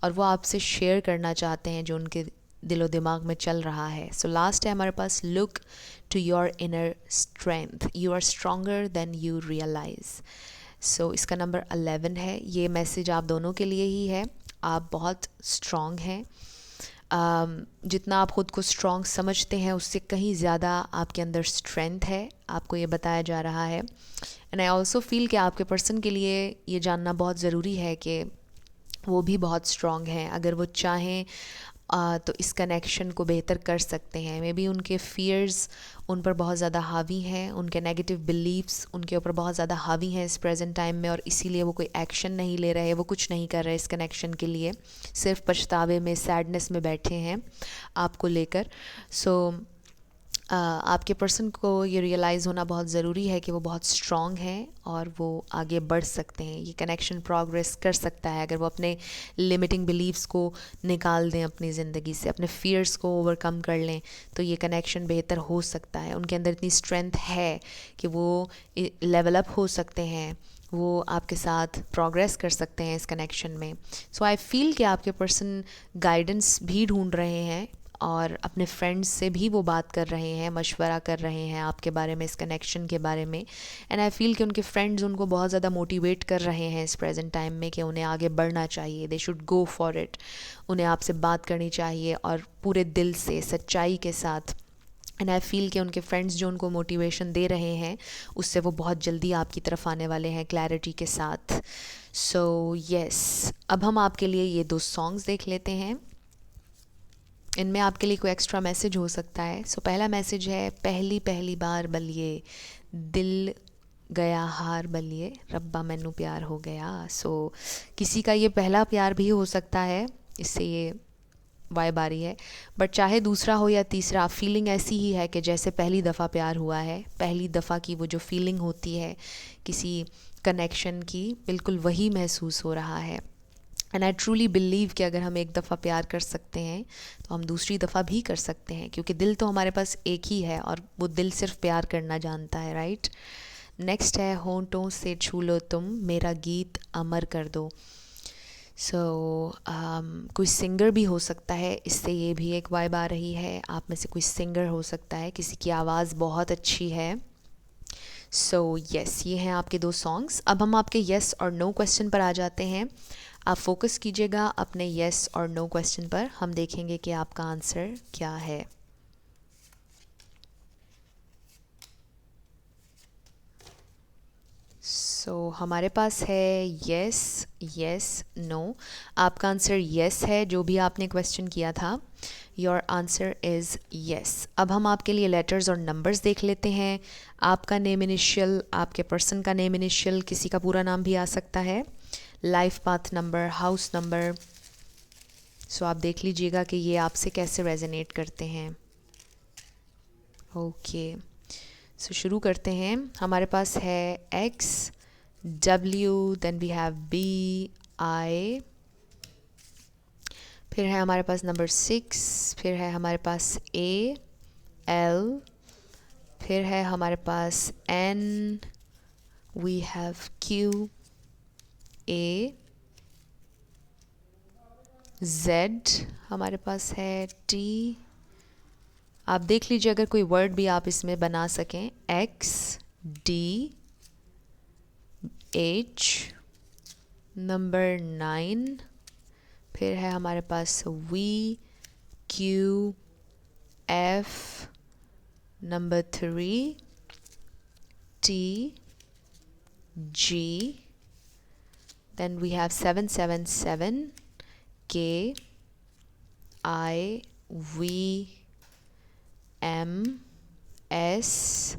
और वो आपसे शेयर करना चाहते हैं जो उनके दिलो दिमाग में चल रहा है। सो लास्ट है हमारे पास look to your inner strength, you are stronger than you realise. सो इसका नंबर 11 है। ये मैसेज आप दोनों के लिए ही है। आप बहुत स्ट्रॉन्ग हैं। जितना आप ख़ुद को स्ट्रॉन्ग समझते हैं उससे कहीं ज़्यादा आपके अंदर स्ट्रेंथ है, आपको ये बताया जा रहा है। एंड आई ऑल्सो फील कि आपके पर्सन के लिए ये जानना बहुत ज़रूरी है कि वो भी बहुत स्ट्रॉन्ग हैं। अगर वो चाहें तो इस कनेक्शन को बेहतर कर सकते हैं। मे बी उनके फ़ियर्स उन पर बहुत ज़्यादा हावी हैं, उनके नेगेटिव बिलीव्स उनके ऊपर बहुत ज़्यादा हावी हैं इस प्रेजेंट टाइम में, और इसीलिए वो कोई एक्शन नहीं ले रहे, वो कुछ नहीं कर रहे इस कनेक्शन के लिए, सिर्फ पछतावे में, सैडनेस में बैठे हैं आपको लेकर। सो आपके पर्सन को ये रियलाइज़ होना बहुत ज़रूरी है कि वो बहुत स्ट्रॉन्ग हैं और वो आगे बढ़ सकते हैं। ये कनेक्शन प्रोग्रेस कर सकता है अगर वो अपने लिमिटिंग बिलीव्स को निकाल दें अपनी ज़िंदगी से, अपने फ़ियर्स को ओवरकम कर लें, तो ये कनेक्शन बेहतर हो सकता है। उनके अंदर इतनी स्ट्रेंथ है कि वो लेवल अप हो सकते हैं, वो आपके साथ प्रोग्रेस कर सकते हैं इस कनेक्शन में। सो आई फील कि आपके पर्सन गाइडेंस भी ढूंढ रहे हैं और अपने फ्रेंड्स से भी वो बात कर रहे हैं, मशवरा कर रहे हैं आपके बारे में, इस कनेक्शन के बारे में। एंड आई फील कि उनके फ्रेंड्स उनको बहुत ज़्यादा मोटिवेट कर रहे हैं इस प्रेजेंट टाइम में कि उन्हें आगे बढ़ना चाहिए, they should go for it. उन्हें आपसे बात करनी चाहिए और पूरे दिल से, सच्चाई के साथ। एंड आई फील कि उनके फ्रेंड्स जो उनको मोटिवेशन दे रहे हैं उससे वो बहुत जल्दी आपकी तरफ आने वाले हैं क्लैरिटी के साथ। सो येस, अब हम आपके लिए ये 2 सॉन्ग्स देख लेते हैं। इनमें आपके लिए कोई एक्स्ट्रा मैसेज हो सकता है। सो पहला मैसेज है, पहली पहली बार बलिए दिल गया हार बलिए रब्बा मैनू प्यार हो गया। सो किसी का ये पहला प्यार भी हो सकता है, इससे ये वाइब आ रही है, बट चाहे दूसरा हो या तीसरा, फीलिंग ऐसी ही है कि जैसे पहली दफ़ा प्यार हुआ है, पहली दफ़ा की वो जो फीलिंग होती है किसी कनेक्शन की, बिल्कुल वही महसूस हो रहा है। एंड आई ट्रूली बिलीव कि अगर हम एक दफ़ा प्यार कर सकते हैं तो हम दूसरी दफ़ा भी कर सकते हैं, क्योंकि दिल तो हमारे पास एक ही है और वो दिल सिर्फ प्यार करना जानता है, राइट। नेक्स्ट है होंठों से छू लो तुम मेरा गीत अमर कर दो। सो कोई सिंगर भी हो सकता है, इससे ये भी एक वाइब आ रही है। आप में से कोई सिंगर हो सकता है, किसी की आवाज़ बहुत अच्छी है। सो यस, ये हैं आपके दो सॉन्ग्स। अब हम आपके येस और नो क्वेश्चन पर आ जाते हैं। आप फोकस कीजिएगा अपने येस और नो क्वेश्चन पर, हम देखेंगे कि आपका आंसर क्या है। हमारे पास है येस, येस, नो। आपका आंसर येस है, जो भी आपने क्वेश्चन किया था। Your answer is yes. अब हम आपके लिए लेटर्स और नंबर्स देख लेते हैं। आपका नेम इनिशियल, आपके पर्सन का नेम इनिशियल, किसी का पूरा नाम भी आ सकता है, life path number, house number. आप देख लीजिएगा कि ये आपसे कैसे रेजोनेट करते हैं। ओके, शुरू करते हैं। हमारे पास है X, W, then we have B, I, फिर है हमारे पास नंबर 6, फिर है हमारे पास A, L, फिर है हमारे पास N, we have Q, A, Z, हमारे पास है T। आप देख लीजिए अगर कोई वर्ड भी आप इसमें बना सकें, X, D, H, नंबर 9, फिर है हमारे पास V, Q, F, number 3, T, G, then we have 777, K, I, V, M, S,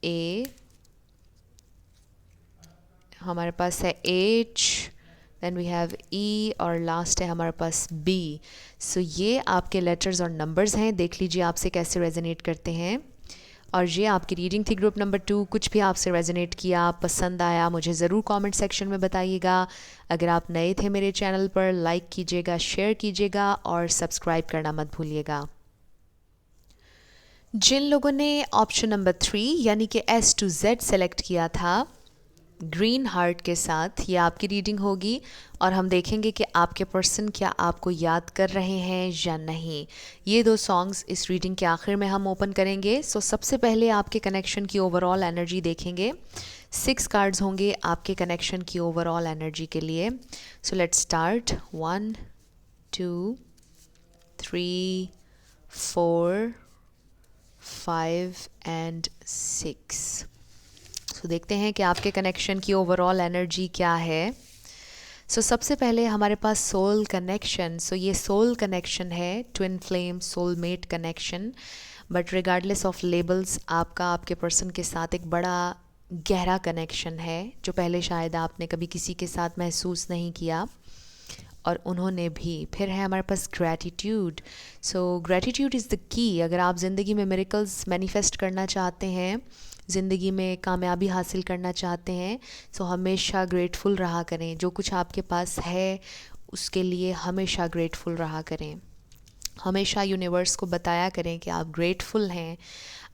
A, हमारे पास है H, then we have E, और लास्ट है हमारे पास B। ये आपके लेटर्स और नंबर्स हैं। देख लीजिए आपसे कैसे रेजोनेट करते हैं। और ये आपकी रीडिंग थी ग्रुप नंबर 2। कुछ भी आपसे रेजोनेट किया, पसंद आया, मुझे ज़रूर कमेंट सेक्शन में बताइएगा। अगर आप नए थे मेरे चैनल पर, लाइक कीजिएगा, शेयर कीजिएगा और सब्सक्राइब करना मत भूलिएगा। जिन लोगों ने ऑप्शन नंबर 3 यानी कि S to Z सेलेक्ट किया था ग्रीन हार्ट के साथ, ये आपकी रीडिंग होगी और हम देखेंगे कि आपके पर्सन क्या आपको याद कर रहे हैं या नहीं। ये दो सॉन्ग्स इस रीडिंग के आखिर में हम ओपन करेंगे। सबसे पहले आपके कनेक्शन की ओवरऑल एनर्जी देखेंगे। 6 कार्ड्स होंगे आपके कनेक्शन की ओवरऑल एनर्जी के लिए। Let's start. 1, 2, 3, 4, 5 एंड 6। देखते हैं कि आपके कनेक्शन की ओवरऑल एनर्जी क्या है। सबसे पहले हमारे पास सोल कनेक्शन। ये सोल कनेक्शन है, twin flame soulmate connection. But regardless of labels, आपका आपके पर्सन के साथ एक बड़ा गहरा कनेक्शन है जो पहले शायद आपने कभी किसी के साथ महसूस नहीं किया और उन्होंने भी। फिर है हमारे पास gratitude. Gratitude is the key. अगर आप ज़िंदगी में मिरेकल्स मैनिफेस्ट करना चाहते हैं, ज़िंदगी में कामयाबी हासिल करना चाहते हैं, हमेशा ग्रेटफुल रहा करें। जो कुछ आपके पास है उसके लिए हमेशा ग्रेटफुल रहा करें। हमेशा यूनिवर्स को बताया करें कि आप ग्रेटफुल हैं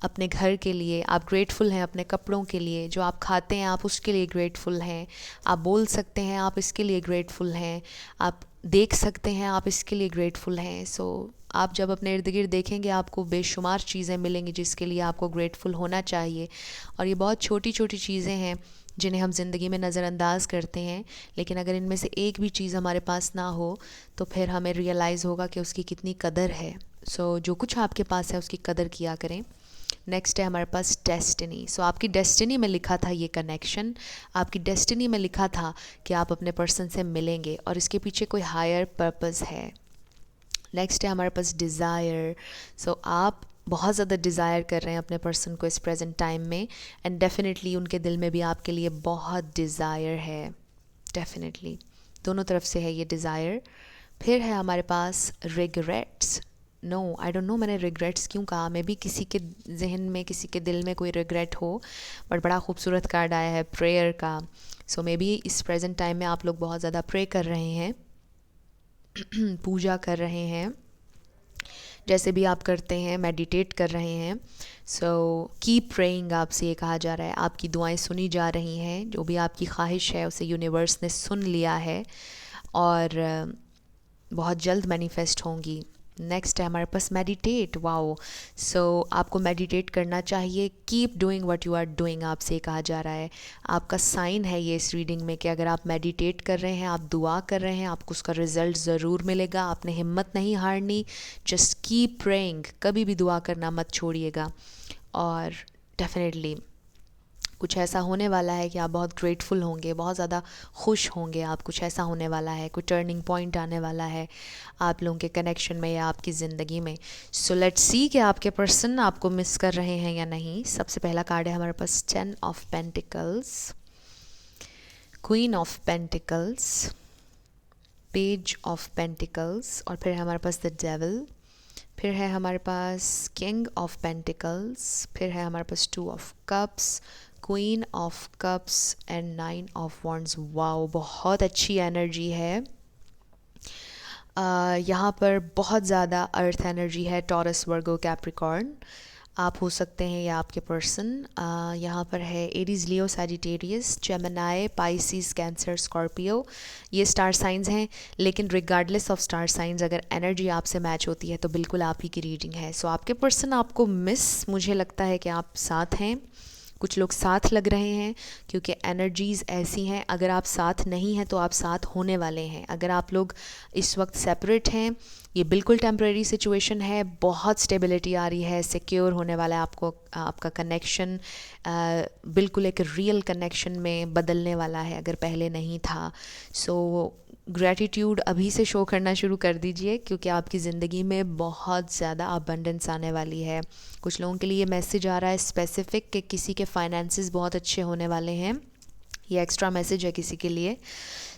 अपने घर के लिए, आप ग्रेटफुल हैं अपने कपड़ों के लिए, जो आप खाते हैं आप उसके लिए ग्रेटफुल हैं, आप बोल सकते हैं आप इसके लिए ग्रेटफुल हैं, आप देख सकते हैं आप इसके लिए ग्रेटफुल हैं। आप जब अपने इर्द गिर्द देखेंगे आपको बेशुमार चीज़ें मिलेंगी जिसके लिए आपको ग्रेटफुल होना चाहिए। और ये बहुत छोटी छोटी चीज़ें हैं जिन्हें हम ज़िंदगी में नज़रअंदाज करते हैं, लेकिन अगर इनमें से एक भी चीज़ हमारे पास ना हो तो फिर हमें रियलाइज़ होगा कि उसकी कितनी कदर है। जो कुछ आपके पास है उसकी कदर किया करें। नेक्स्ट है हमारे पास डेस्टिनी। आपकी डेस्टिनी में लिखा था ये कनेक्शन, आपकी डेस्टिनी में लिखा था कि आप अपने पर्सन से मिलेंगे और इसके पीछे कोई हायर पर्पस है। नेक्स्ट है हमारे पास डिज़ायर। आप बहुत ज़्यादा डिज़ायर कर रहे हैं अपने पर्सन को इस प्रेजेंट टाइम में, एंड डेफिनेटली उनके दिल में भी आपके लिए बहुत डिज़ायर है। डेफिनेटली दोनों तरफ से है ये डिज़ायर। फिर है हमारे पास regrets. No I don't know मैंने रिग्रेट्स क्यों कहा, मे बी किसी के जहन में, किसी के दिल में कोई रिग्रेट हो, बट बड़ा खूबसूरत कार्ड आया है प्रेयर का। सो मे बी इस प्रेजेंट टाइम में आप लोग बहुत ज़्यादा प्रे कर रहे हैं, पूजा कर रहे हैं, जैसे भी आप करते हैं, मेडिटेट कर रहे हैं। सो कीप प्रेइंग, आपसे ये कहा जा रहा है, आपकी दुआएं सुनी जा रही हैं, जो भी आपकी ख्वाहिश है उसे यूनिवर्स ने सुन लिया है और बहुत जल्द मैनिफेस्ट होंगी। नेक्स्ट है हमारे पास मेडिटेट। वाओ, सो आपको मेडिटेट करना चाहिए, keep doing what you are doing, आपसे कहा जा रहा है। आपका साइन है ये इस रीडिंग में कि अगर आप मेडिटेट कर रहे हैं, आप दुआ कर रहे हैं, आपको उसका रिजल्ट ज़रूर मिलेगा। आपने हिम्मत नहीं हारनी, जस्ट कीप प्रेइंग, कभी भी दुआ करना मत छोड़िएगा। और डेफिनेटली कुछ ऐसा होने वाला है कि आप बहुत ग्रेटफुल होंगे, बहुत ज़्यादा खुश होंगे आप, कुछ ऐसा होने वाला है, कोई टर्निंग पॉइंट आने वाला है आप लोगों के कनेक्शन में या आपकी ज़िंदगी में। सो लेट्स सी कि आपके पर्सन आपको मिस कर रहे हैं या नहीं। सबसे पहला कार्ड है हमारे पास 10 of pentacles, queen of pentacles, page of pentacles, और फिर है हमारे पास द डेविल, फिर है हमारे पास किंग ऑफ पेंटिकल्स, फिर है हमारे पास 2 of cups, queen of cups and 9 of wands. Wow, बहुत अच्छी एनर्जी है। यहाँ पर बहुत ज़्यादा अर्थ एनर्जी है, टॉरस, वर्गो, कैप्रिकॉर्न आप हो सकते हैं या आपके पर्सन। यहाँ पर है Aries, Leo, Sagittarius, Gemini, Pisces, Cancer, Scorpio. ये स्टार साइंस हैं, लेकिन रिगार्डलेस ऑफ स्टार साइंस अगर एनर्जी आपसे मैच होती है तो बिल्कुल आप ही की रीडिंग है। सो आपके पर्सन आपको मिस, मुझे लगता है कि आप साथ हैं, कुछ लोग साथ लग रहे हैं, क्योंकि एनर्जीज़ ऐसी हैं, अगर आप साथ नहीं हैं तो आप साथ होने वाले हैं। अगर आप लोग इस वक्त सेपरेट हैं, ये बिल्कुल टेम्परेरी सिचुएशन है, बहुत स्टेबिलिटी आ रही है, सिक्योर होने वाला है आपको, आपका कनेक्शन बिल्कुल एक रियल कनेक्शन में बदलने वाला है अगर पहले नहीं था। सो ग्रैटिट्यूड अभी से शो करना शुरू कर दीजिए, क्योंकि आपकी ज़िंदगी में बहुत ज़्यादा अबंडेंस आने वाली है। कुछ लोगों के लिए मैसेज आ रहा है स्पेसिफिक कि किसी के फाइनेंसेस बहुत अच्छे होने वाले हैं, ये एक्स्ट्रा मैसेज है किसी के लिए।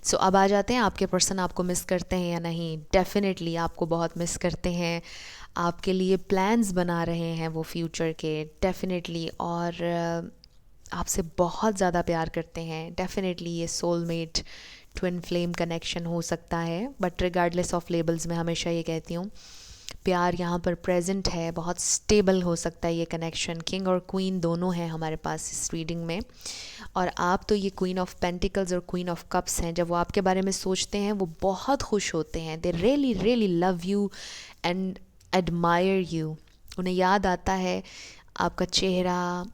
सो अब आ जाते हैं, आपके पर्सन आपको मिस करते हैं या नहीं। डेफिनेटली आपको बहुत मिस करते हैं, आपके लिए प्लान्स बना रहे हैं वो फ्यूचर के, डेफिनेटली, और आपसे बहुत ज़्यादा प्यार करते हैं। डेफिनेटली ये सोलमेट ट्विन फ्लेम कनेक्शन हो सकता है, बट रिगार्डलेस ऑफ लेबल्स मैं हमेशा ये कहती हूँ, प्यार यहाँ पर प्रेजेंट है, बहुत स्टेबल हो सकता है ये कनेक्शन। किंग और क्वीन दोनों हैं हमारे पास इस रीडिंग में, और आप तो ये क्वीन ऑफ पेंटिकल्स और क्वीन ऑफ कप्स हैं। जब वो आपके बारे में सोचते हैं वो बहुत खुश होते हैं, they really really love you and admire you. उन्हें याद आता है आपका चेहरा,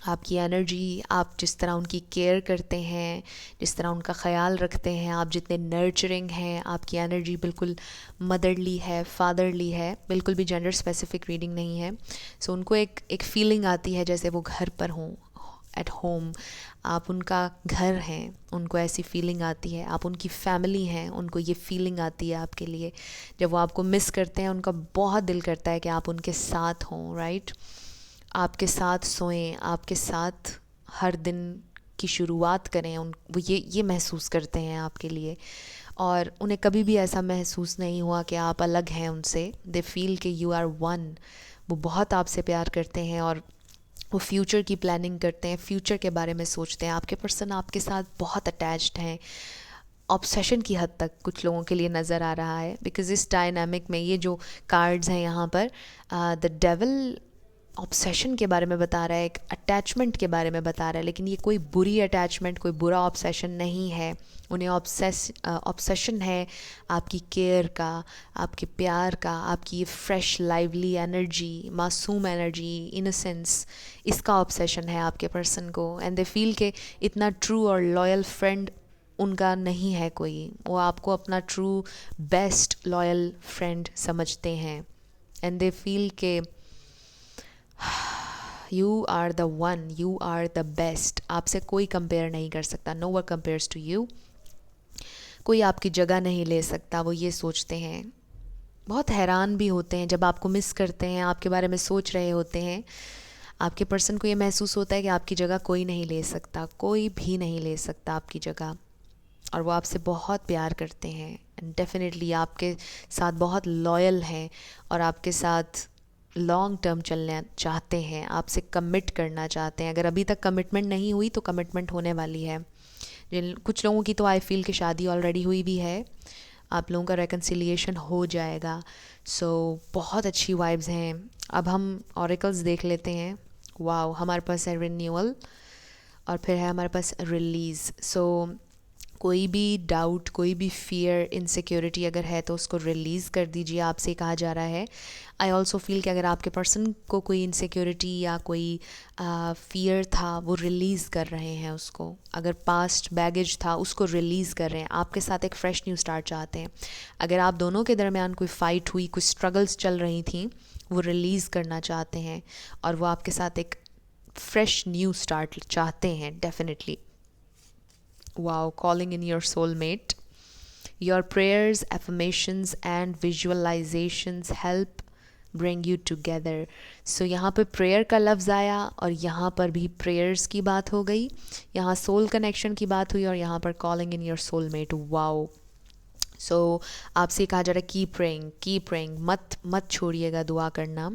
आपकी एनर्जी, आप जिस तरह उनकी केयर करते हैं, जिस तरह उनका ख़याल रखते हैं, आप जितने नर्चरिंग हैं, आपकी एनर्जी बिल्कुल मदरली है, फादरली है, बिल्कुल भी जेंडर स्पेसिफिक रीडिंग नहीं है। सो उनको एक फ़ीलिंग आती है जैसे वो घर पर हों, एट होम, आप उनका घर हैं, उनको ऐसी फीलिंग आती है। आप उनकी फैमिली हैं, उनको ये फीलिंग आती है आपके लिए। जब वो आपको मिस करते हैं, उनका बहुत दिल करता है कि आप उनके साथ हों, राइट, आपके साथ सोएं, आपके साथ हर दिन की शुरुआत करें। वो ये महसूस करते हैं आपके लिए, और उन्हें कभी भी ऐसा महसूस नहीं हुआ कि आप अलग हैं उनसे। दे फील कि यू आर वन। वो बहुत आपसे प्यार करते हैं और वो फ्यूचर की प्लानिंग करते हैं, फ्यूचर के बारे में सोचते हैं। आपके पर्सन आपके साथ बहुत अटैच्ड हैं, ऑब्सेशन की हद तक कुछ लोगों के लिए नज़र आ रहा है, बिकॉज़ इस डायनामिक में ये जो कार्ड्स हैं यहाँ पर, द डेविल ऑब्सेशन के बारे में बता रहा है, एक अटैचमेंट के बारे में बता रहा है, लेकिन ये कोई बुरी अटैचमेंट, कोई बुरा ऑब्सेशन नहीं है। उन्हें ऑब्सेशन है आपकी केयर का, आपके प्यार का, आपकी ये फ्रेश लाइवली एनर्जी, मासूम एनर्जी, इनोसेंस, इसका ऑब्सेशन है आपके पर्सन को। एंड दे फील के इतना ट्रू और लॉयल फ्रेंड उनका नहीं है कोई, वो आपको अपना ट्रू बेस्ट लॉयल फ्रेंड समझते हैं। एंड दे फील के you are the one, you are the best, आपसे कोई कंपेयर नहीं कर सकता, no one compares to you, कोई आपकी जगह नहीं ले सकता, वो ये सोचते हैं। बहुत हैरान भी होते हैं जब आपको मिस करते हैं, आपके बारे में सोच रहे होते हैं। आपके पर्सन को ये महसूस होता है कि आपकी जगह कोई नहीं ले सकता, कोई भी नहीं ले सकता आपकी जगह, और वो आपसे बहुत प्यार करते हैं। एंड डेफिनेटली आपके साथ बहुत लॉयल हैं और आपके साथ लॉन्ग टर्म चलना चाहते हैं, आपसे कमिट करना चाहते हैं। अगर अभी तक कमिटमेंट नहीं हुई तो कमिटमेंट होने वाली है। जिन कुछ लोगों की तो आई फील कि शादी ऑलरेडी हुई भी है, आप लोगों का रेकन्सिलिएशन हो जाएगा। सो बहुत अच्छी वाइब्स हैं। अब हम ऑरेकल्स देख लेते हैं। वाओ, हमारे पास है रिन्यूअल और फिर है हमारे पास रिलीज़। सो कोई भी डाउट, कोई भी फियर, इनसिक्योरिटी अगर है तो उसको रिलीज़ कर दीजिए, आपसे कहा जा रहा है। आई ऑल्सो फील कि अगर आपके पर्सन को कोई इनसिक्योरिटी या कोई फियर था, वो रिलीज़ कर रहे हैं उसको। अगर पास्ट बैगेज था उसको रिलीज़ कर रहे हैं, आपके साथ एक फ़्रेश न्यू स्टार्ट चाहते हैं। अगर आप दोनों के दरमियान कोई फ़ाइट हुई, कुछ स्ट्रगल्स चल रही थी, वो रिलीज़ करना चाहते हैं और वो आपके साथ एक फ्रेश न्यू स्टार्ट चाहते हैं definitely. Wow, calling in your soulmate. Your prayers, affirmations and visualizations help bring you together. So यहाँ पे prayer का लफ्ज़ आया और यहाँ पर भी prayers की बात हो गई, यहाँ soul connection की बात हुई और यहाँ पर calling in your soulmate. Wow. सो आपसे कहा जा रहा है कीप प्रेइंग, मत छोड़िएगा दुआ करना।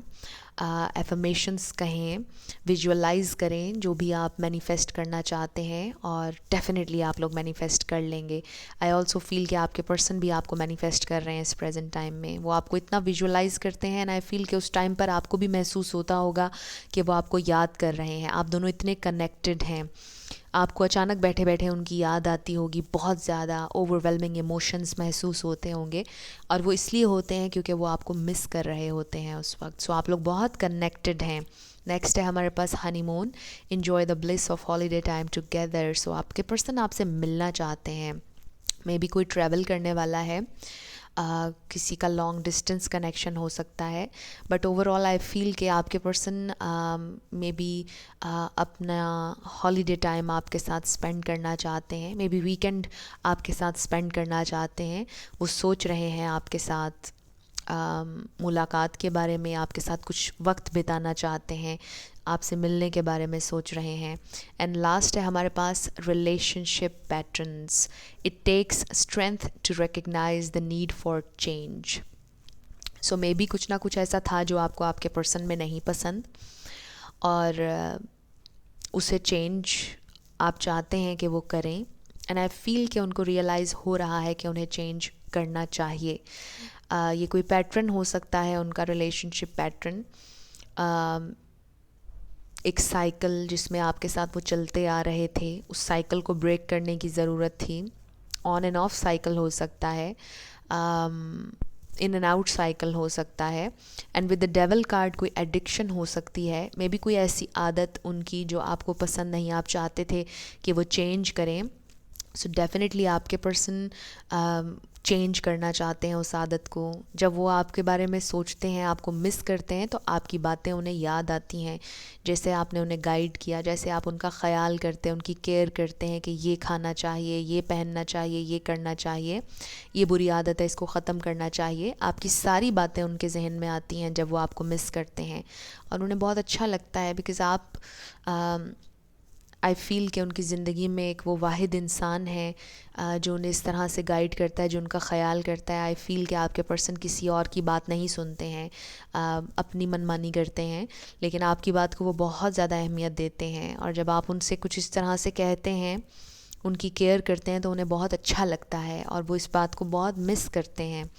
एफर्मेशंस कहें, विजुअलाइज करें जो भी आप मैनिफेस्ट करना चाहते हैं और डेफिनेटली आप लोग मैनिफेस्ट कर लेंगे। आई ऑल्सो फील कि आपके पर्सन भी आपको मैनिफेस्ट कर रहे हैं इस प्रेजेंट टाइम में। वो आपको इतना विजुअलाइज करते हैं एंड आई फील कि उस टाइम पर आपको भी महसूस होता होगा कि वो आपको याद कर रहे हैं। आप दोनों इतने कनेक्टेड हैं, आपको अचानक बैठे बैठे उनकी याद आती होगी, बहुत ज़्यादा ओवरवेलमिंग इमोशंस महसूस होते होंगे और वो इसलिए होते हैं क्योंकि वो आपको मिस कर रहे होते हैं उस वक्त। सो आप लोग बहुत कनेक्टेड हैं। नेक्स्ट है हमारे पास honeymoon, enjoy the bliss of holiday time together. So आपके पर्सन आपसे मिलना चाहते हैं, मे बी कोई ट्रैवल करने वाला है, किसी का लॉन्ग डिस्टेंस कनेक्शन हो सकता है, बट ओवरऑल आई फील कि आपके पर्सन मे बी अपना हॉलीडे टाइम आपके साथ स्पेंड करना चाहते हैं, मे बी वीकेंड आपके साथ स्पेंड करना चाहते हैं। वो सोच रहे हैं आपके साथ मुलाकात के बारे में, आपके साथ कुछ वक्त बिताना चाहते हैं, आपसे मिलने के बारे में सोच रहे हैं। एंड लास्ट है हमारे पास relationship patterns. It takes strength to recognise the need for change. So maybe कुछ ना कुछ ऐसा था जो आपको आपके पर्सन में नहीं पसंद और उसे चेंज आप चाहते हैं कि वो करें। एंड आई फील कि उनको रियलाइज़ हो रहा है कि उन्हें चेंज करना चाहिए। ये कोई पैटर्न हो सकता है उनका, रिलेशनशिप पैटर्न, एक साइकिल जिसमें आपके साथ वो चलते आ रहे थे, उस साइकिल को ब्रेक करने की ज़रूरत थी। ऑन एंड ऑफ साइकिल हो सकता है, इन एंड आउट साइकिल हो सकता है। And with the devil card कोई एडिक्शन हो सकती है, मे बी कोई ऐसी आदत उनकी जो आपको पसंद नहीं, आप चाहते थे कि वो चेंज करें। सो डेफिनेटली आपके पर्सन चेंज करना चाहते हैं उस आदत को। जब वो आपके बारे में सोचते हैं, आपको मिस करते हैं, तो आपकी बातें उन्हें याद आती हैं, जैसे आपने उन्हें गाइड किया, जैसे आप उनका ख्याल करते हैं, उनकी केयर करते हैं कि ये खाना चाहिए, ये पहनना चाहिए, ये करना चाहिए, ये बुरी आदत है, इसको ख़त्म करना चाहिए। आपकी सारी बातें उनके जहन में आती हैं जब वो आपको मिस करते हैं और उन्हें बहुत अच्छा लगता है बिकॉज़ आप आई फील कि उनकी ज़िंदगी में एक वो वाहिद इंसान है जो उन्हें इस तरह से गाइड करता है, जो उनका ख्याल करता है। आई फील कि आपके पर्सन किसी और की बात नहीं सुनते हैं, अपनी मनमानी करते हैं, लेकिन आपकी बात को वो बहुत ज़्यादा अहमियत देते हैं और जब आप उनसे कुछ इस तरह से कहते हैं, उनकी केयर करते हैं, तो उन्हें बहुत अच्छा लगता है और वो इस बात को बहुत मिस करते हैं।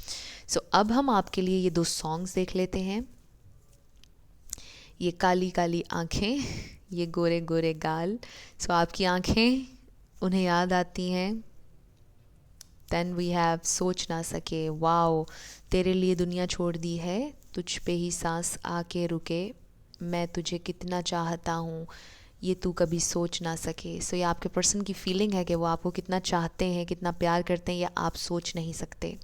सो अब हम आपके लिए ये 2 सॉन्ग्स देख लेते हैं। ये काली काली आँखें, ये गोरे गोरे गाल। सो आपकी आँखें उन्हें याद आती हैं। देन वी हैव सोच ना सके, वाओ, तेरे लिए दुनिया छोड़ दी है, तुझ पे ही सांस आके रुके, मैं तुझे कितना चाहता हूँ, ये तू कभी सोच ना सके। सो ये आपके पर्सन की फीलिंग है कि वो आपको कितना चाहते हैं, कितना प्यार करते हैं, या आप सोच नहीं सकते।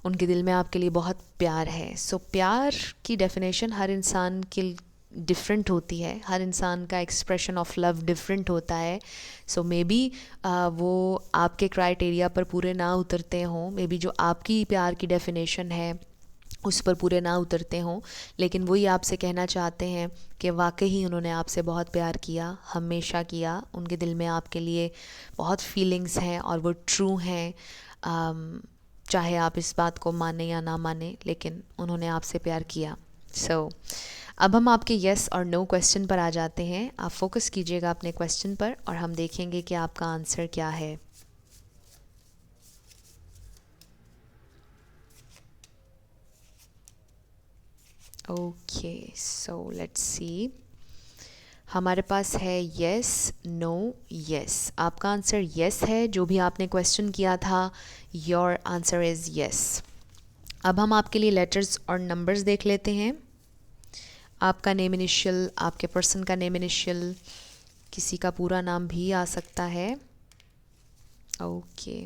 उनके दिल में आपके लिए बहुत प्यार है। सो प्यार की डेफिनेशन हर इंसान की डिफरेंट होती है, हर इंसान का एक्सप्रेशन ऑफ लव डिफरेंट होता है। सो मे बी वो आपके क्राइटेरिया पर पूरे ना उतरते हों, मे बी जो आपकी प्यार की डेफिनेशन है उस पर पूरे ना उतरते हों, लेकिन वही आपसे कहना चाहते हैं कि वाकई उन्होंने आपसे बहुत प्यार किया, हमेशा किया। उनके दिल में आपके लिए बहुत फीलिंग्स हैं और वो ट्रू हैं। चाहे आप इस बात को माने या ना माने, लेकिन उन्होंने आपसे प्यार किया। सो अब हम आपके येस और नो क्वेश्चन पर आ जाते हैं। आप फोकस कीजिएगा अपने क्वेश्चन पर और हम देखेंगे कि आपका आंसर क्या है। Okay, so let's see. हमारे पास है येस, नो, येस। आपका आंसर येस है। जो भी आपने क्वेश्चन किया था, योर आंसर इज़ येस। अब हम आपके लिए लेटर्स और नंबर्स देख लेते हैं। आपका नेम इनिशियल, आपके पर्सन का नेम इनिशियल, किसी का पूरा नाम भी आ सकता है। ओके,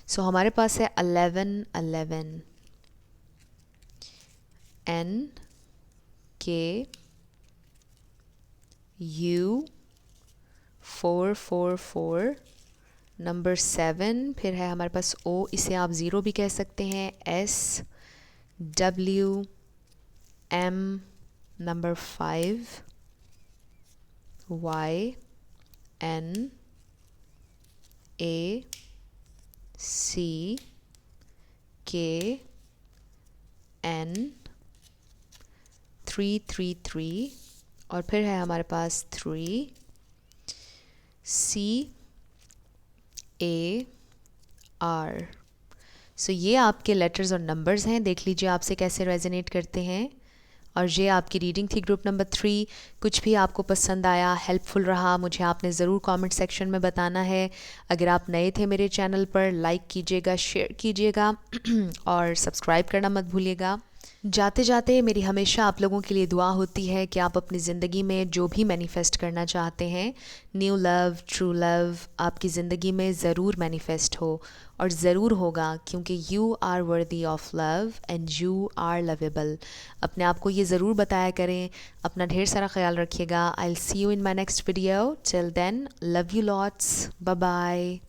सो हमारे पास है 11 11, N K U 444, नंबर 7, फिर है हमारे पास O, इसे आप ज़ीरो भी कह सकते हैं, S W M, number 5, Y N A C K N 333, और फिर है हमारे पास 3 C A R। सो ये आपके लेटर्स और नंबर्स हैं। देख लीजिए आपसे कैसे रेजोनेट करते हैं। और ये आपकी रीडिंग थी ग्रुप नंबर 3। कुछ भी आपको पसंद आया, हेल्पफुल रहा, मुझे आपने ज़रूर कमेंट सेक्शन में बताना है। अगर आप नए थे मेरे चैनल पर, लाइक कीजिएगा, शेयर कीजिएगा और सब्सक्राइब करना मत भूलिएगा। जाते जाते मेरी हमेशा आप लोगों के लिए दुआ होती है कि आप अपनी ज़िंदगी में जो भी मैनिफेस्ट करना चाहते हैं, न्यू लव, ट्रू लव, आपकी ज़िंदगी में ज़रूर मैनिफेस्ट हो और ज़रूर होगा, क्योंकि you are worthy of love and you are lovable. अपने आप को ये ज़रूर बताया करें। अपना ढेर सारा ख्याल रखिएगा। I will see you in my next video. Till then, love you lots, bye bye.